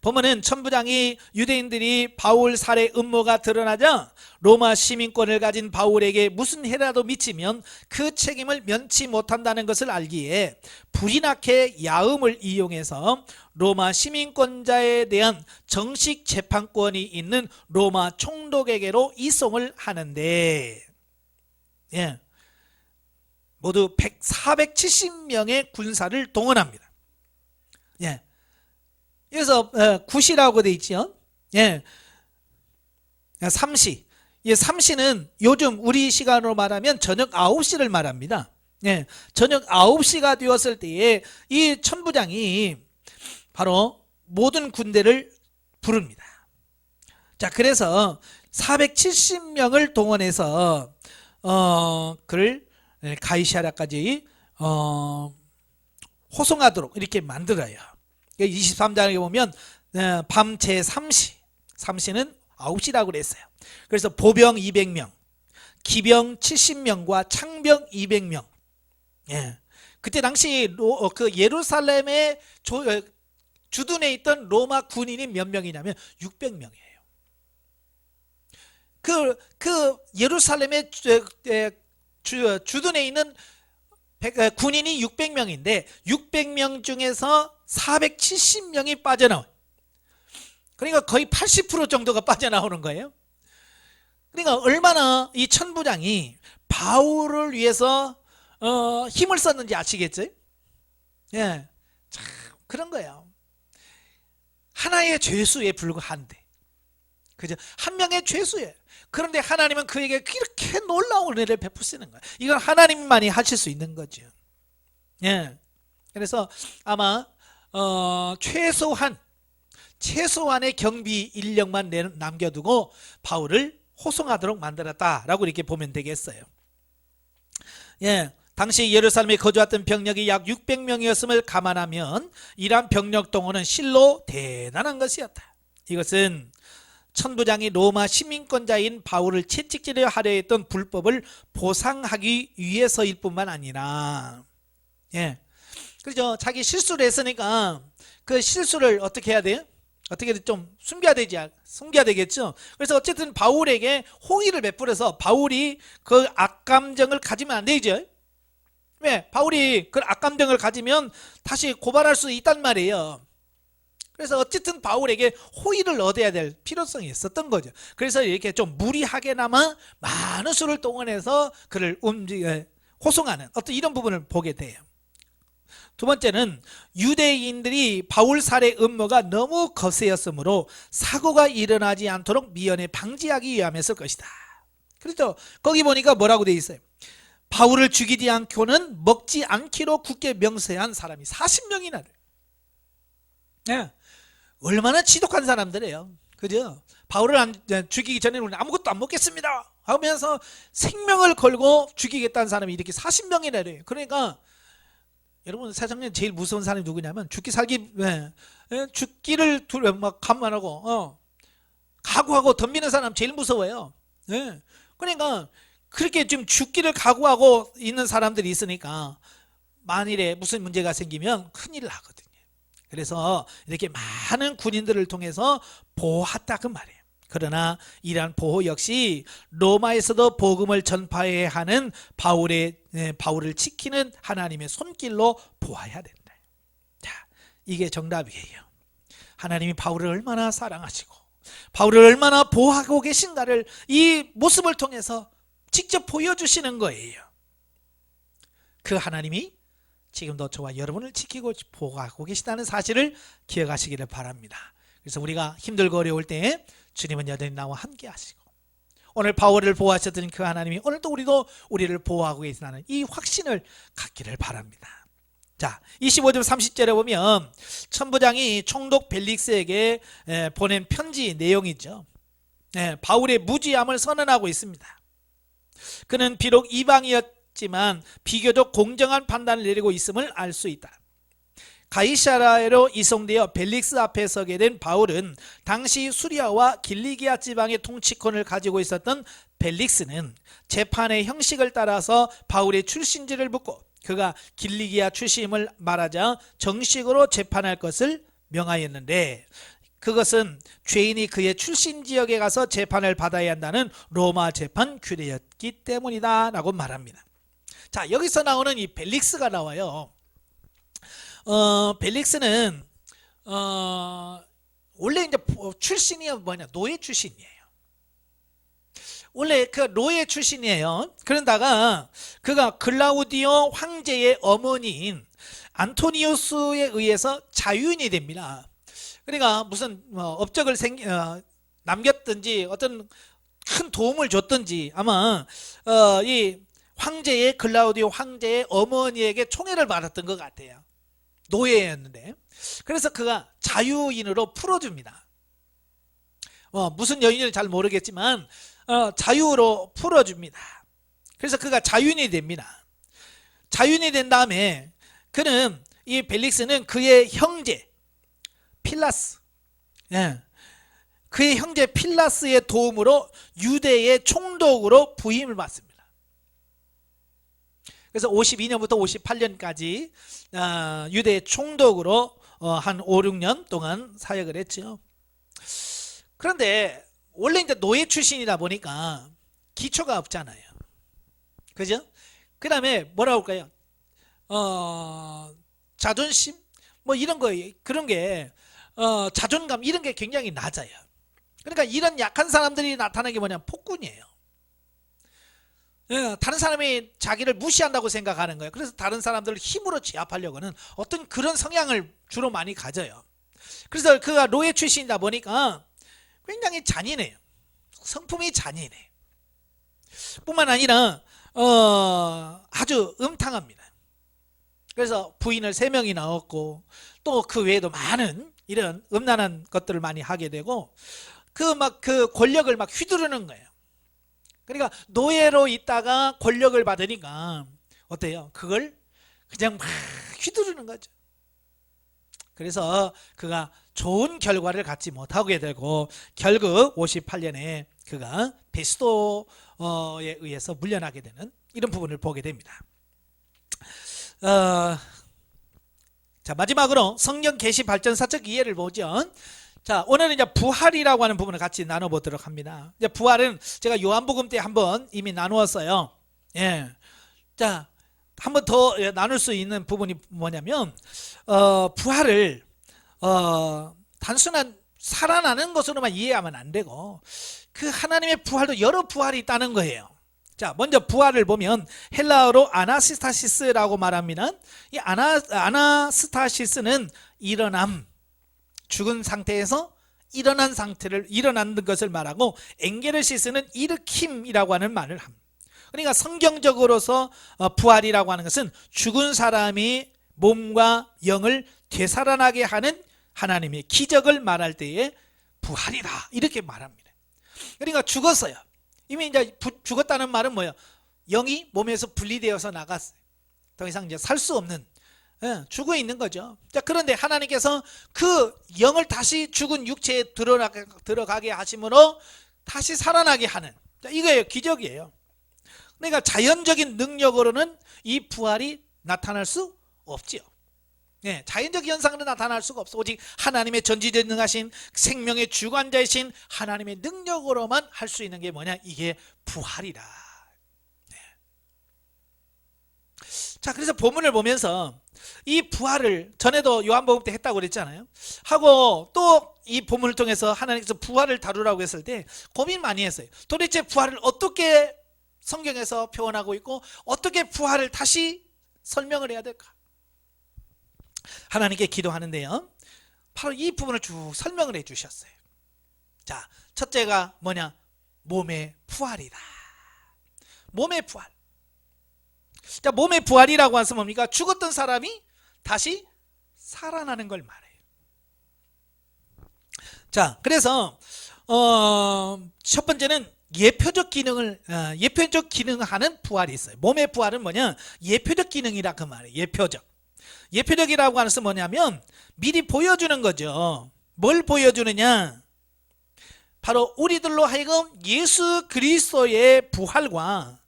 보면은 천부장이 유대인들이 바울 살해 음모가 드러나자 로마 시민권을 가진 바울에게 무슨 해라도 미치면 그 책임을 면치 못한다는 것을 알기에 불이 나게 야음을 이용해서 로마 시민권자에 대한 정식 재판권이 있는 로마 총독에게로 이송을 하는데, 모두 470명의 군사를 동원합니다. 그래서 구시라고 돼 있죠. 삼시. 삼시는 요즘 우리 시간으로 말하면 저녁 9시를 말합니다. 예, 저녁 9시가 되었을 때에 이 천부장이 바로 모든 군대를 부릅니다. 자, 그래서 470명을 동원해서 그를 가이사랴까지 호송하도록 이렇게 만들어요. 23장에 보면 밤 제3시, 3시는 9시라고 그랬어요. 그래서 보병 200명, 기병 70명과 창병 200명. 예. 그때 당시 그 예루살렘의 주둔에 있던 로마 군인이 몇 명이냐면 600명이에요. 그 예루살렘의 주둔에 있는 군인이 600명인데 600명 중에서 470명이 빠져나와요. 그러니까 거의 80% 정도가 빠져나오는 거예요. 그러니까 얼마나 이 천부장이 바울을 위해서 힘을 썼는지 아시겠죠? 예, 참 그런 거예요. 하나의 죄수에 불과한데, 그죠? 한 명의 죄수예요. 그런데 하나님은 그에게 이렇게 놀라운 은혜를 베푸시는 거예요. 이건 하나님만이 하실 수 있는 거죠. 예. 그래서 아마 최소한의 경비 인력만 남겨두고 바울을 호송하도록 만들었다라고 이렇게 보면 되겠어요. 예. 당시 예루살렘에 거주했던 병력이 약 600명이었음을 감안하면 이러한 병력 동원은 실로 대단한 것이었다. 이것은 천부장이 로마 시민권자인 바울을 채찍질하려 했던 불법을 보상하기 위해서일 뿐만 아니라, 예, 그렇죠. 자기 실수를 했으니까 그 실수를 어떻게 해야 돼요? 어떻게든 좀 숨겨야 되겠죠. 그래서 어쨌든 바울에게 호의를 베풀어서 바울이 그 악감정을 가지면 안 되죠. 왜? 바울이 그 악감정을 가지면 다시 고발할 수 있단 말이에요. 그래서 어쨌든 바울에게 호의를 얻어야 될 필요성이 있었던 거죠. 그래서 이렇게 좀 무리하게나마 많은 수를 동원해서 그를 호송하는 어떤 이런 부분을 보게 돼요. 두 번째는 유대인들이 바울 살해 음모가 너무 거세였으므로 사고가 일어나지 않도록 미연에 방지하기 위함이었을 것이다. 그렇죠. 거기 보니까 뭐라고 돼 있어요? 바울을 죽이지 않고는 먹지 않기로 굳게 명세한 사람이 40명이나 돼요. 네. 얼마나 지독한 사람들이에요. 그죠? 바울을 죽이기 전에는 아무것도 안 먹겠습니다 하면서 생명을 걸고 죽이겠다는 사람이 이렇게 40명이나 돼요. 그러니까 여러분 세상에 제일 무서운 사람이 누구냐면 죽기를 막 감안하고 각오하고 덤비는 사람 제일 무서워요. 예. 그러니까 그렇게 좀 죽기를 각오하고 있는 사람들이 있으니까 만일에 무슨 문제가 생기면 큰일 나거든요. 그래서 이렇게 많은 군인들을 통해서 보호했다 그 말이에요. 그러나 이러한 보호 역시 로마에서도 복음을 전파해야 하는 바울을 지키는 하나님의 손길로 보아야 된다. 자, 이게 정답이에요. 하나님이 바울을 얼마나 사랑하시고 바울을 얼마나 보호하고 계신가를 이 모습을 통해서 직접 보여주시는 거예요. 그 하나님이 지금도 저와 여러분을 지키고 보호하고 계시다는 사실을 기억하시기를 바랍니다. 그래서 우리가 힘들고 어려울 때 주님은 여전히 나와 함께 하시고 오늘 바울을 보호하셨던 그 하나님이 오늘도 우리를 보호하고 계시다는 이 확신을 갖기를 바랍니다. 자, 25절 30절에 보면 천부장이 총독 벨릭스에게 보낸 편지 내용이죠. 바울의 무지함을 선언하고 있습니다. 그는 비록 이방이었지만 비교적 공정한 판단을 내리고 있음을 알 수 있다. 가이사랴로 이송되어 벨릭스 앞에 서게 된 바울은 당시 수리아와 길리기아 지방의 통치권을 가지고 있었던 벨릭스는 재판의 형식을 따라서 바울의 출신지를 묻고 그가 길리기아 출신임을 말하자 정식으로 재판할 것을 명하였는데 그것은 죄인이 그의 출신 지역에 가서 재판을 받아야 한다는 로마 재판 규례였기 때문이다 라고 말합니다. 자, 여기서 나오는 이 벨릭스가 나와요. 벨릭스는 원래 이제 출신이 뭐냐, 노예 출신이에요. 원래 그 노예 출신이에요. 그런다가 그가 글라우디오 황제의 어머니인 안토니우스에 의해서 자유인이 됩니다. 그러니까 무슨 업적을 남겼든지 어떤 큰 도움을 줬든지 아마 이 황제의 글라우디오 황제의 어머니에게 총애를 받았던 것 같아요. 노예였는데. 그래서 그가 자유인으로 풀어줍니다. 무슨 여인인지 잘 모르겠지만 자유로 풀어줍니다. 그래서 그가 자유인이 됩니다. 자유인이 된 다음에 그는 이 벨릭스는 그의 형제 필라스, 그의 형제 필라스의 도움으로 유대의 총독으로 부임을 받습니다. 그래서 52년부터 58년까지 유대의 총독으로 한 5, 6년 동안 사역을 했죠. 그런데 원래 이제 노예 출신이다 보니까 기초가 없잖아요. 그죠? 그 다음에 뭐라고 할까요? 자존심? 뭐 이런 거, 그런 게, 자존감 이런 게 굉장히 낮아요. 그러니까 이런 약한 사람들이 나타나는 게 뭐냐면 폭군이에요. 다른 사람이 자기를 무시한다고 생각하는 거예요. 그래서 다른 사람들을 힘으로 제압하려고 하는 어떤 그런 성향을 주로 많이 가져요. 그래서 그가 노예 출신이다 보니까 굉장히 잔인해요. 성품이 잔인해. 뿐만 아니라 아주 음탕합니다. 그래서 부인을 3명이 낳았고 또 그 외에도 많은 이런 음란한 것들을 많이 하게 되고 그 권력을 막 휘두르는 거예요. 그러니까 노예로 있다가 권력을 받으니까 어때요? 그걸 그냥 막 휘두르는 거죠. 그래서 그가 좋은 결과를 갖지 못하게 되고 결국 58년에 그가 베스도에 의해서 물려나게 되는 이런 부분을 보게 됩니다. 자, 마지막으로 성경 계시 발전사적 이해를 보죠. 자, 오늘은 이제 부활이라고 하는 부분을 같이 나눠보도록 합니다. 이제 부활은 제가 요한복음 때 한번 이미 나누었어요. 자, 한 번 더 나눌 수 있는 부분이 뭐냐면, 부활을, 단순한 살아나는 것으로만 이해하면 안 되고, 그 하나님의 부활도 여러 부활이 있다는 거예요. 자, 먼저 부활을 보면 헬라어로 아나스타시스라고 말합니다. 이 아나스타시스는 일어남, 죽은 상태에서 일어나는 것을 말하고, 엥게르시스는 일으킴이라고 하는 말을 합니다. 그러니까 성경적으로서 부활이라고 하는 것은 죽은 사람이 몸과 영을 되살아나게 하는 하나님의 기적을 말할 때에 부활이다 이렇게 말합니다. 그러니까 죽었어요. 이미 이제 죽었다는 말은 뭐예요? 영이 몸에서 분리되어서 나갔어요. 더 이상 이제 살 수 없는, 죽어 있는 거죠. 자, 그런데 하나님께서 그 영을 다시 죽은 육체에 들어가게 하심으로 다시 살아나게 하는, 이거예요. 기적이에요. 그러니까 자연적인 능력으로는 이 부활이 나타날 수 없지요. 자연적 현상으로 나타날 수가 없어. 오직 하나님의 전지전능하신 생명의 주관자이신 하나님의 능력으로만 할 수 있는 게 뭐냐? 이게 부활이다. 자, 그래서 본문을 보면서 이 부활을 전에도 요한복음 때 했다고 그랬잖아요. 하고 또 이 본문을 통해서 하나님께서 부활을 다루라고 했을 때 고민 많이 했어요. 도대체 부활을 어떻게 성경에서 표현하고 있고 어떻게 부활을 다시 설명을 해야 될까? 하나님께 기도하는데요, 바로 이 부분을 쭉 설명을 해 주셨어요. 자, 첫째가 뭐냐? 몸의 부활이다. 몸의 부활. 자, 몸의 부활이라고 해서 뭡니까? 죽었던 사람이 다시 살아나는 걸 말해요. 자, 그래서 첫 번째는 예표적 기능하는 부활이 있어요. 몸의 부활은 뭐냐? 예표적 기능이라 그 말이에요. 예표적이라고 하는 것은 뭐냐면 미리 보여주는 거죠. 뭘 보여주느냐? 바로 우리들로 하여금 예수 그리스도의 부활과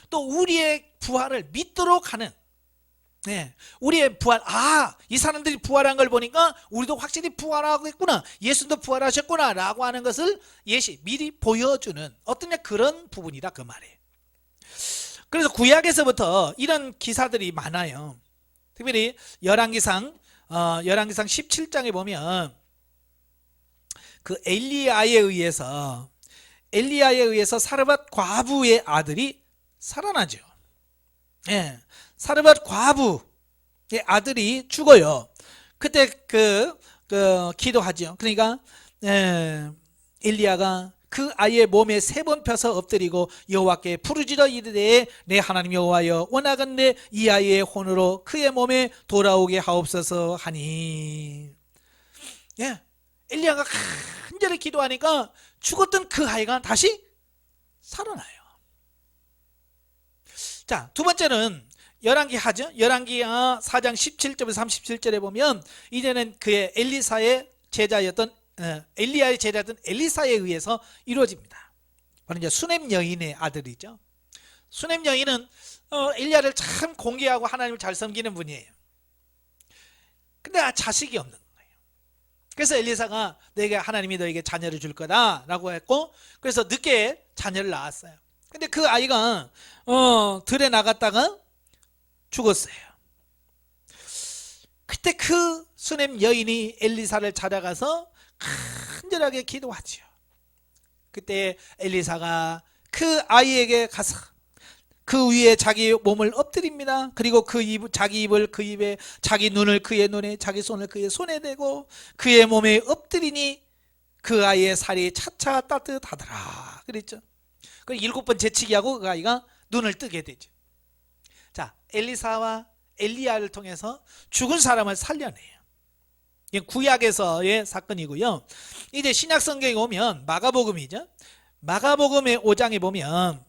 또 우리의 부활을 믿도록 하는, 우리의 부활, 이 사람들이 부활한 걸 보니까 우리도 확실히 부활하겠구나, 예수도 부활하셨구나 라고 하는 것을 미리 보여주는 어떤 그런 부분이다 그 말이에요. 그래서 구약에서부터 이런 기사들이 많아요. 특별히 열왕기상 17장에 보면 그 엘리야에 의해서 사르밧 과부의 아들이 살아나죠. 사르밧 과부의 아들이 죽어요. 그때 기도하죠. 그러니까 엘리야가 그 아이의 몸에 3번 펴서 엎드리고 여호와께 부르짖어 이르되 내 하나님 여호와여 원하건대 이 아이의 혼으로 그의 몸에 돌아오게 하옵소서 하니. 예, 엘리야가 간절히 기도하니까 죽었던 그 아이가 다시 살아나요. 자, 두 번째는 열왕기 하죠. 열왕기 4장 17절에서 37절에 보면 이제는 그의 엘리사의 제자였던 엘리야의 제자였던 엘리사에 의해서 이루어집니다. 바로 이제 수넴 여인의 아들이죠. 수넴 여인은 엘리야를 참 공경하고 하나님을 잘 섬기는 분이에요. 근데 자식이 없는 거예요. 그래서 엘리사가 너에게 하나님이 너에게 자녀를 줄 거다라고 했고, 그래서 늦게 자녀를 낳았어요. 근데 그 아이가 들에 나갔다가 죽었어요. 그때 그 수넴 여인이 엘리사를 찾아가서 간절하게 기도하죠. 그때 엘리사가 그 아이에게 가서 그 위에 자기 몸을 엎드립니다. 그리고 자기 입을 그 입에, 자기 눈을 그의 눈에, 자기 손을 그의 손에 대고 그의 몸에 엎드리니 그 아이의 살이 차차 따뜻하더라 그랬죠. 그리고 7번 재치기 하고 그 아이가 눈을 뜨게 되죠. 자, 엘리사와 엘리야를 통해서 죽은 사람을 살려내요. 이게 구약에서의 사건이고요. 이제 신약 성경에 오면 마가복음이죠. 마가복음의 5장에 보면,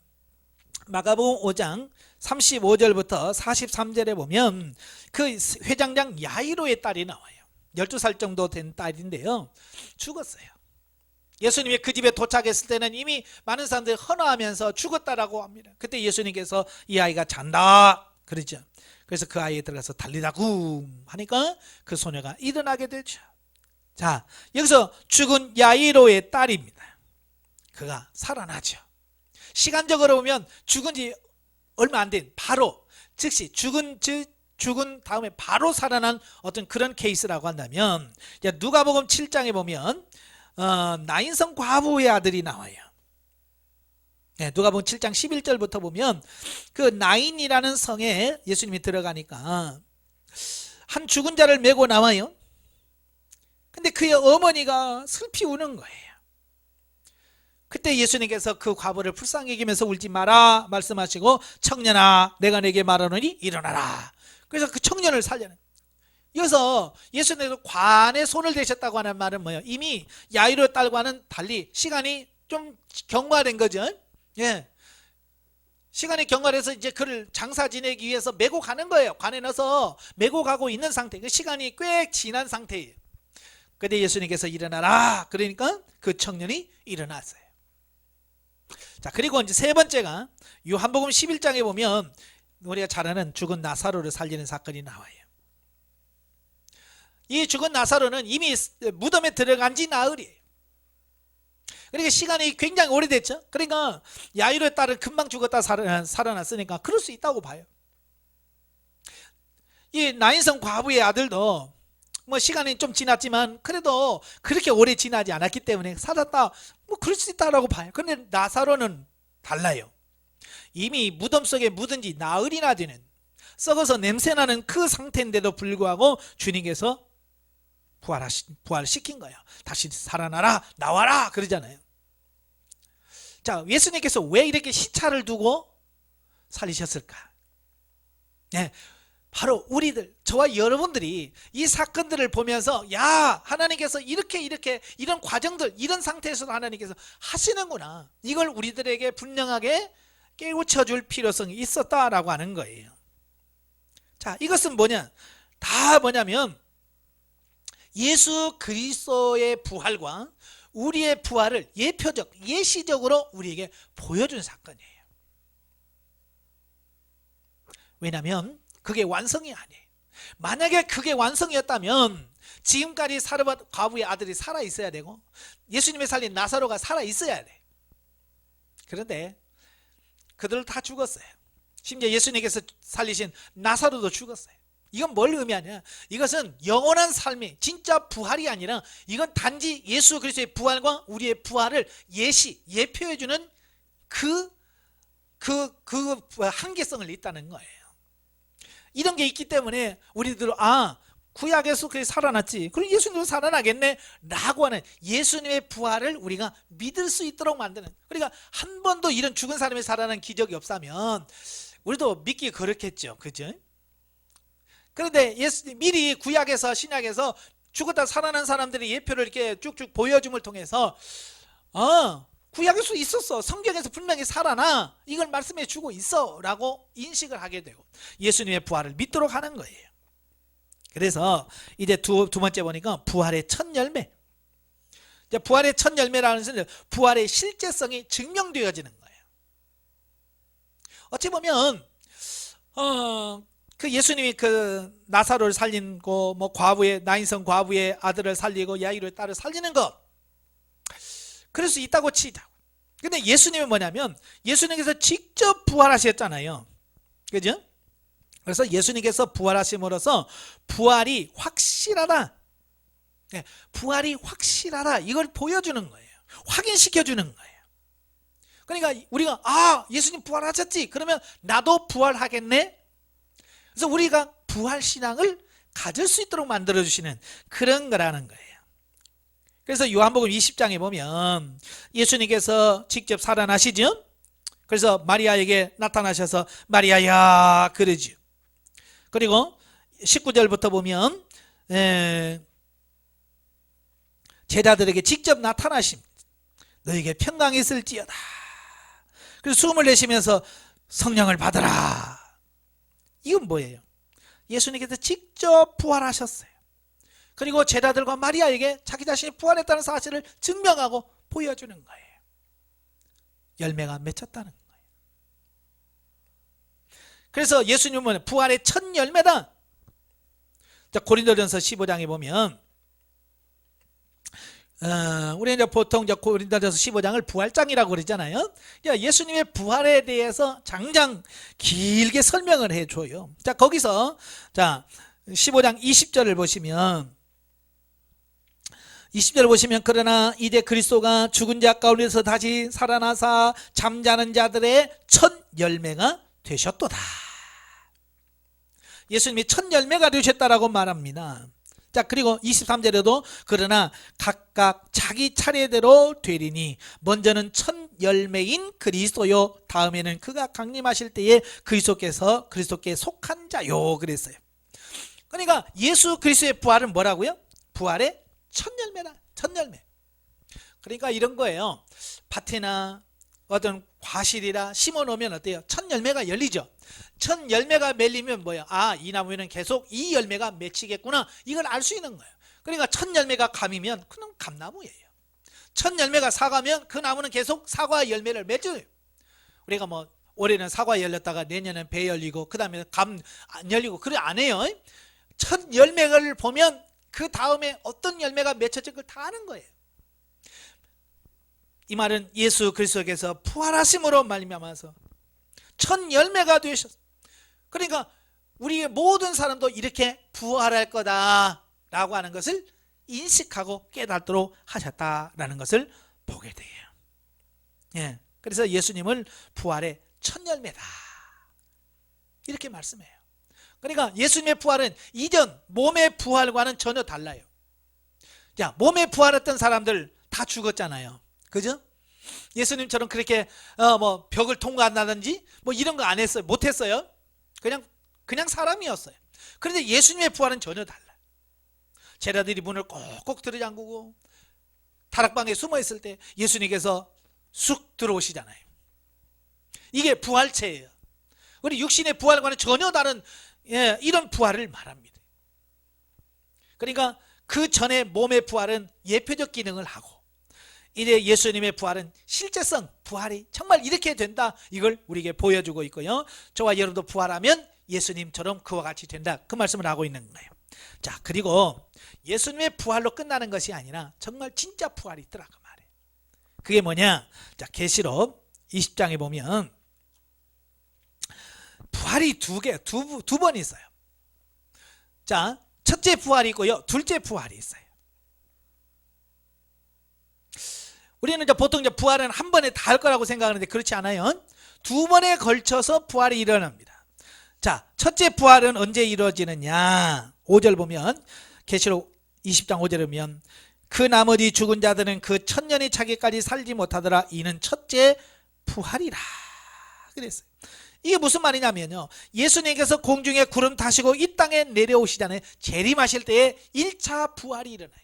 마가복음 5장 35절부터 43절에 보면 그 회장장 야이로의 딸이 나와요. 12살 정도 된 딸인데요, 죽었어요. 예수님이 그 집에 도착했을 때는 이미 많은 사람들이 헌화하면서 죽었다라고 합니다. 그때 예수님께서 이 아이가 잔다 그러죠. 그래서 그 아이에 들어가서 달리다굼 하니까 그 소녀가 일어나게 되죠. 자, 여기서 죽은 야이로의 딸입니다. 그가 살아나죠. 시간적으로 보면 죽은 지 얼마 안 된, 바로 즉시 죽은 다음에 바로 살아난 어떤 그런 케이스라고 한다면, 누가복음 7장에 보면 나인성 과부의 아들이 나와요. 네, 누가복음 7장 11절부터 보면 그 나인이라는 성에 예수님이 들어가니까 한 죽은 자를 메고 나와요. 근데 그의 어머니가 슬피 우는 거예요. 그때 예수님께서 그 과부를 불쌍히 여기면서 울지 마라 말씀하시고, 청년아 내가 내게 말하노니 일어나라. 그래서 그 청년을 살려는. 여기서 예수님께서 관에 손을 대셨다고 하는 말은 뭐예요? 이미 야이로 딸과는 달리 시간이 좀 경과된 거죠. 예, 시간이 경과돼서 이제 그를 장사 지내기 위해서 메고 가는 거예요. 관에 넣어서 메고 가고 있는 상태. 그 시간이 꽤 지난 상태예요. 그때 예수님께서 일어나라 그러니까 그 청년이 일어났어요. 자, 그리고 이제 세 번째가 요한복음 11장에 보면 우리가 잘 아는 죽은 나사로를 살리는 사건이 나와요. 이 죽은 나사로는 이미 무덤에 들어간 지 나흘이에요. 그러니까 시간이 굉장히 오래됐죠. 그러니까 야이로의 딸은 금방 죽었다 살아났으니까 그럴 수 있다고 봐요. 이 나인성 과부의 아들도 뭐 시간이 좀 지났지만 그래도 그렇게 오래 지나지 않았기 때문에 살았다, 뭐 그럴 수 있다라고 봐요. 그런데 나사로는 달라요. 이미 무덤 속에 묻은 지 나흘이나 되는, 썩어서 냄새나는 그 상태인데도 불구하고 주님께서 부활시킨 거예요. 다시 살아나라, 나와라 그러잖아요. 자, 예수님께서 왜 이렇게 시차를 두고 살리셨을까? 네, 바로 우리들, 저와 여러분들이 이 사건들을 보면서 야, 하나님께서 이렇게 이런 과정들, 이런 상태에서도 하나님께서 하시는구나, 이걸 우리들에게 분명하게 깨우쳐 줄 필요성이 있었다라고 하는 거예요. 자, 이것은 뭐냐면 예수 그리스도의 부활과 우리의 부활을 예표적, 예시적으로 우리에게 보여준 사건이에요. 왜냐하면 그게 완성이 아니에요. 만약에 그게 완성이었다면 지금까지 사르밧 과부의 아들이 살아 있어야 되고 예수님이 살린 나사로가 살아 있어야 돼. 그런데 그들 다 죽었어요. 심지어 예수님께서 살리신 나사로도 죽었어요. 이건 뭘 의미하냐? 이것은 영원한 삶이 진짜 부활이 아니라 이건 단지 예수 그리스도의 부활과 우리의 부활을 예표해주는 그 한계성을 있다는 거예요. 이런 게 있기 때문에 우리들 구약에서 그게 살아났지. 그럼 예수님도 살아나겠네? 라고 하는 예수님의 부활을 우리가 믿을 수 있도록 만드는. 그러니까 한 번도 이런 죽은 사람이 살아난 기적이 없다면 우리도 믿기 그렇겠죠. 그죠? 그런데 미리 구약에서 신약에서 죽었다 살아난 사람들의 예표를 이렇게 쭉쭉 보여줌을 통해서 구약에서 있었어. 성경에서 분명히 살아나. 이걸 말씀해 주고 있어. 라고 인식을 하게 되고 예수님의 부활을 믿도록 하는 거예요. 그래서 이제 두 번째 보니까 부활의 첫 열매. 부활의 첫 열매라는 것은 부활의 실제성이 증명되어지는 거예요. 어찌 보면 그 예수님이 그 나사로를 살리고 뭐 나인성 과부의 아들을 살리고 야이로의 딸을 살리는 것, 그럴 수 있다고 치자. 근데 예수님은 뭐냐면 예수님께서 직접 부활하셨잖아요. 그죠? 그래서 예수님께서 부활하심으로써 부활이 확실하다. 네, 부활이 확실하다. 이걸 보여주는 거예요. 확인시켜주는 거예요. 그러니까 우리가 예수님 부활하셨지? 그러면 나도 부활하겠네? 그래서 우리가 부활신앙을 가질 수 있도록 만들어주시는 그런 거라는 거예요. 그래서 요한복음 20장에 보면 예수님께서 직접 살아나시죠? 그래서 마리아에게 나타나셔서 마리아야 그러죠. 그리고 19절부터 보면 제자들에게 직접 나타나십니다. 너에게 평강이 있을지어다. 그래서 숨을 내쉬면서 성령을 받으라. 이건 뭐예요? 예수님께서 직접 부활하셨어요. 그리고 제자들과 마리아에게 자기 자신이 부활했다는 사실을 증명하고 보여주는 거예요. 열매가 맺혔다는 거예요. 그래서 예수님은 부활의 첫 열매다. 고린도전서 15장에 보면 우리 이제 보통 고린도전서 15장을 부활장이라고 그러잖아요. 예수님의 부활에 대해서 장장 길게 설명을 해줘요. 자, 거기서 15장 20절을 보시면 20절 보시면 그러나 이제 그리스도가 죽은 자 가운데서 다시 살아나사 잠자는 자들의 첫 열매가 되셨도다. 예수님이 첫 열매가 되셨다라고 말합니다. 자, 그리고 23절에도 그러나 각각 자기 차례대로 되리니 먼저는 첫 열매인 그리스도요 다음에는 그가 강림하실 때에 그리스도께 속한 자요 그랬어요. 그러니까 예수 그리스도의 부활은 뭐라고요? 부활의 첫 열매다. 첫 열매. 그러니까 이런 거예요. 밭이나 어떤 과실이라 심어놓으면 어때요? 첫 열매가 열리죠. 첫 열매가 맺리면 뭐예요? 이 나무에는 계속 이 열매가 맺히겠구나. 이걸 알 수 있는 거예요. 그러니까 첫 열매가 감이면 그는 감나무예요. 첫 열매가 사과면 그 나무는 계속 사과 열매를 맺어요. 우리가 뭐 올해는 사과 열렸다가 내년엔 배 열리고 그 다음에 감 안 열리고 그래 안 해요. 첫 열매를 보면 그 다음에 어떤 열매가 맺혀질 걸 다 아는 거예요. 이 말은 예수 그리스도께서 부활하심으로 말미암아서 첫 열매가 되셨어. 그러니까 우리의 모든 사람도 이렇게 부활할 거다라고 하는 것을 인식하고 깨닫도록 하셨다라는 것을 보게 돼요. 그래서 예수님을 부활의 첫 열매다 이렇게 말씀해요. 그러니까 예수님의 부활은 이전 몸의 부활과는 전혀 달라요. 자, 몸에 부활했던 사람들 다 죽었잖아요. 그죠? 예수님처럼 그렇게 뭐 벽을 통과한다든지 뭐 이런 거 안 했어요. 못 했어요. 그냥 사람이었어요. 그런데 예수님의 부활은 전혀 달라요. 제자들이 문을 꼭꼭 들이잠그고 다락방에 숨어 있을 때 예수님께서 쑥 들어오시잖아요. 이게 부활체예요. 우리 육신의 부활과는 전혀 다른 이런 부활을 말합니다. 그러니까 그 전에 몸의 부활은 예표적 기능을 하고 이제 예수님의 부활은 실제성, 부활이 정말 이렇게 된다. 이걸 우리에게 보여주고 있고요. 저와 여러분도 부활하면 예수님처럼 그와 같이 된다. 그 말씀을 하고 있는 거예요. 자, 그리고 예수님의 부활로 끝나는 것이 아니라 정말 진짜 부활이 있더라 그 말이에요. 그게 뭐냐? 자, 계시록 20장에 보면 부활이 두 번 있어요. 자, 첫째 부활이 있고요. 둘째 부활이 있어요. 우리는 보통 부활은 한 번에 다 할 거라고 생각하는데 그렇지 않아요. 두 번에 걸쳐서 부활이 일어납니다. 자, 첫째 부활은 언제 이루어지느냐? 5절 보면, 계시록 20장 5절에 보면 그 나머지 죽은 자들은 그 천년이 차기까지 살지 못하더라. 이는 첫째 부활이라 그랬어요. 이게 무슨 말이냐면요, 예수님께서 공중에 구름 타시고 이 땅에 내려오시잖아요. 재림하실 때에 1차 부활이 일어나요.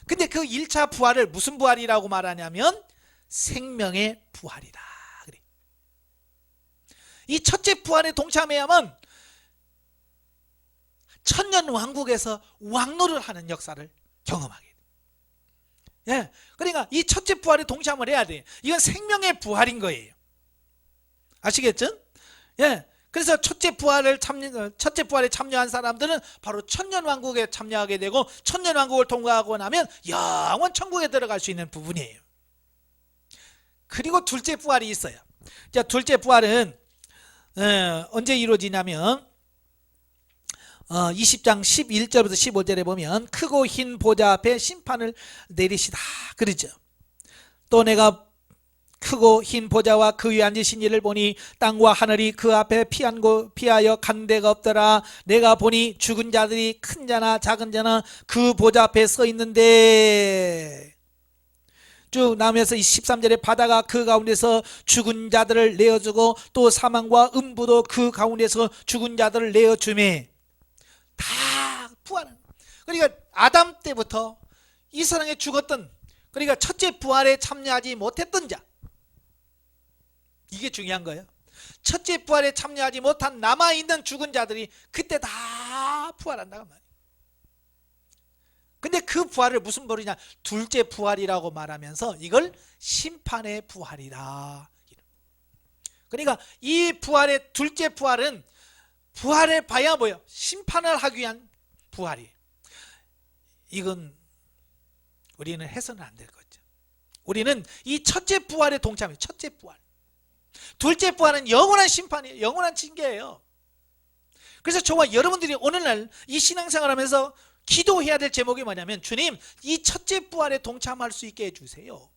근데 그 1차 부활을 무슨 부활이라고 말하냐면 생명의 부활이다 그래. 이 첫째 부활에 동참해야만 천년 왕국에서 왕노를 하는 역사를 경험하게 돼. 예, 그러니까 이 첫째 부활에 동참을 해야 돼. 이건 생명의 부활인 거예요. 아시겠죠? 예. 그래서 첫째 부활에 참여한 사람들은 바로 천년 왕국에 참여하게 되고, 천년 왕국을 통과하고 나면 영원 천국에 들어갈 수 있는 부분이에요. 그리고 둘째 부활이 있어요. 자, 둘째 부활은 언제 이루어지냐면 20장 11절부터 15절에 보면 크고 흰 보좌 앞에 심판을 내리시다 그러죠. 또 내가 크고 흰 보좌와 그 위에 앉으신 이를 보니 땅과 하늘이 그 앞에 피하여 간 데가 없더라. 내가 보니 죽은 자들이 큰 자나 작은 자나 그 보좌 앞에 서 있는데, 쭉 나오면서 13절에 바다가 그 가운데서 죽은 자들을 내어주고 또 사망과 음부도 그 가운데서 죽은 자들을 내어주매, 다 부활은, 그러니까 아담 때부터 이 세상에 죽었던, 그러니까 첫째 부활에 참여하지 못했던 자, 이게 중요한 거예요. 첫째 부활에 참여하지 못한 남아있는 죽은 자들이 그때 다 부활한다고 말이에요. 근데 그 부활을 무슨 부활이냐, 둘째 부활이라고 말하면서 이걸 심판의 부활이다. 그러니까 이 부활의 둘째 부활은 부활해 봐야 뭐예요? 심판을 하기 위한 부활이에요. 이건 우리는 해서는 안 될 거죠. 우리는 이 첫째 부활에 동참해요. 첫째 부활. 둘째 부활은 영원한 심판이에요. 영원한 징계예요. 그래서 저와 여러분들이 오늘날 이 신앙생활 하면서 기도해야 될 제목이 뭐냐면, 주님, 이 첫째 부활에 동참할 수 있게 해주세요.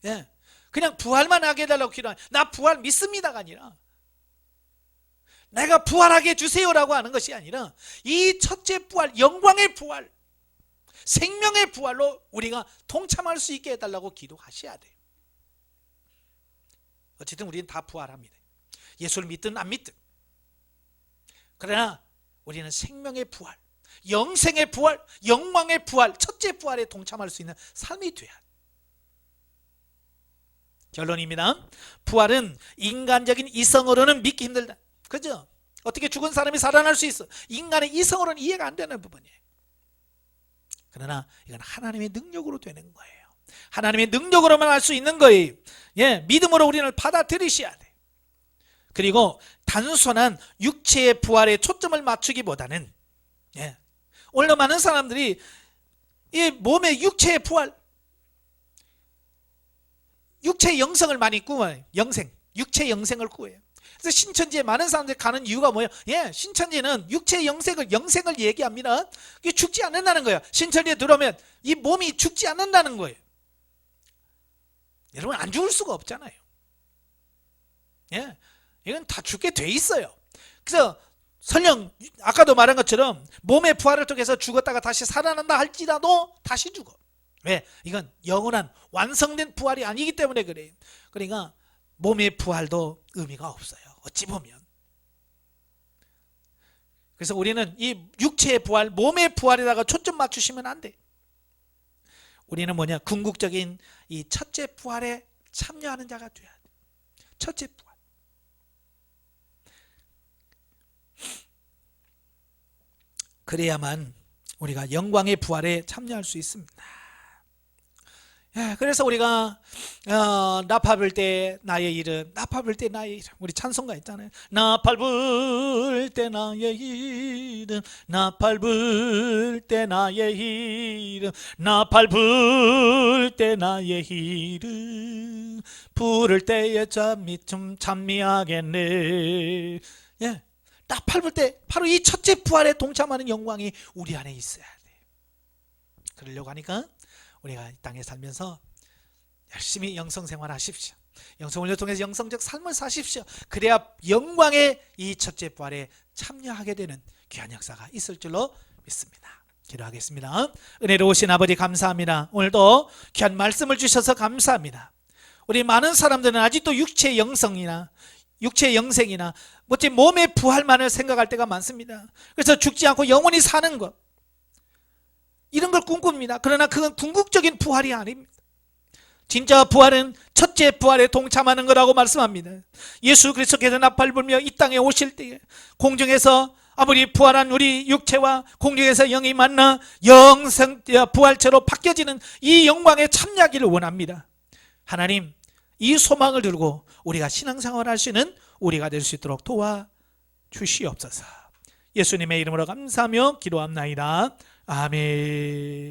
예. 그냥 부활만 하게 해달라고 기도하는, 나 부활 믿습니다가 아니라 내가 부활하게 해주세요라고 하는 것이 아니라 이 첫째 부활, 영광의 부활, 생명의 부활로 우리가 동참할 수 있게 해달라고 기도하셔야 돼요. 어쨌든 우리는 다 부활합니다. 예수를 믿든 안 믿든. 그러나 우리는 생명의 부활, 영생의 부활, 영광의 부활, 첫째 부활에 동참할 수 있는 삶이 돼야 돼. 결론입니다. 부활은 인간적인 이성으로는 믿기 힘들다. 그죠? 어떻게 죽은 사람이 살아날 수 있어? 인간의 이성으로는 이해가 안 되는 부분이에요. 그러나 이건 하나님의 능력으로 되는 거예요. 하나님의 능력으로만 할 수 있는 거예요. 예, 믿음으로 우리는 받아들이셔야 돼. 그리고 단순한 육체의 부활에 초점을 맞추기보다는, 예, 오늘 많은 사람들이 이 몸의 육체의 부활, 육체의 영생을 많이 꾸어요. 영생, 육체의 영생을 꾸어요. 그래서 신천지에 많은 사람들이 가는 이유가 뭐예요? 예, 신천지는 육체의 영생을 얘기합니다. 이게 죽지 않는다는 거예요. 신천지에 들어오면 이 몸이 죽지 않는다는 거예요. 여러분, 안 죽을 수가 없잖아요. 예, 이건 다 죽게 돼 있어요. 그래서 설령 아까도 말한 것처럼 몸의 부활을 통해서 죽었다가 다시 살아난다 할지라도 다시 죽어. 왜? 이건 영원한 완성된 부활이 아니기 때문에 그래요. 그러니까 몸의 부활도 의미가 없어요, 어찌 보면. 그래서 우리는 이 육체의 부활, 몸의 부활에다가 초점 맞추시면 안 돼. 우리는 뭐냐? 궁극적인 이 첫째 부활에 참여하는 자가 돼야 돼. 첫째 부활. 그래야만 우리가 영광의 부활에 참여할 수 있습니다. 예, 그래서 우리가 나팔 불 때 나의 이름, 나팔 불 때 나의 이름, 우리 찬송가 있잖아요. 나팔 불 때 나의 이름, 나팔 불 때 나의 이름, 나팔 불 때 나의 이름, 부를 때에 잠이 좀 찬미하겠네. 예, 나팔 불 때 바로 이 첫째 부활에 동참하는 영광이 우리 안에 있어야 돼. 그러려고 하니까 우리가 이 땅에 살면서 열심히 영성생활 하십시오. 영성훈련을 통해서 영성적 삶을 사십시오. 그래야 영광의 이 첫째 부활에 참여하게 되는 귀한 역사가 있을 줄로 믿습니다. 기도하겠습니다. 은혜로우신 아버지 감사합니다. 오늘도 귀한 말씀을 주셔서 감사합니다. 우리 많은 사람들은 아직도 육체의 영성이나 육체의 영생이나 멋진 몸의 부활만을 생각할 때가 많습니다. 그래서 죽지 않고 영원히 사는 것, 이런 걸 꿈꿉니다. 그러나 그건 궁극적인 부활이 아닙니다. 진짜 부활은 첫째 부활에 동참하는 거라고 말씀합니다. 예수 그리스도께서 나팔 불며 이 땅에 오실 때에 공중에서 아무리 부활한 우리 육체와 공중에서 영이 만나 영생 부활체로 바뀌어지는 이 영광에 참여하기를 원합니다. 하나님, 이 소망을 들고 우리가 신앙생활을 할 수 있는 우리가 될 수 있도록 도와주시옵소서. 예수님의 이름으로 감사하며 기도합나이다. 아멘.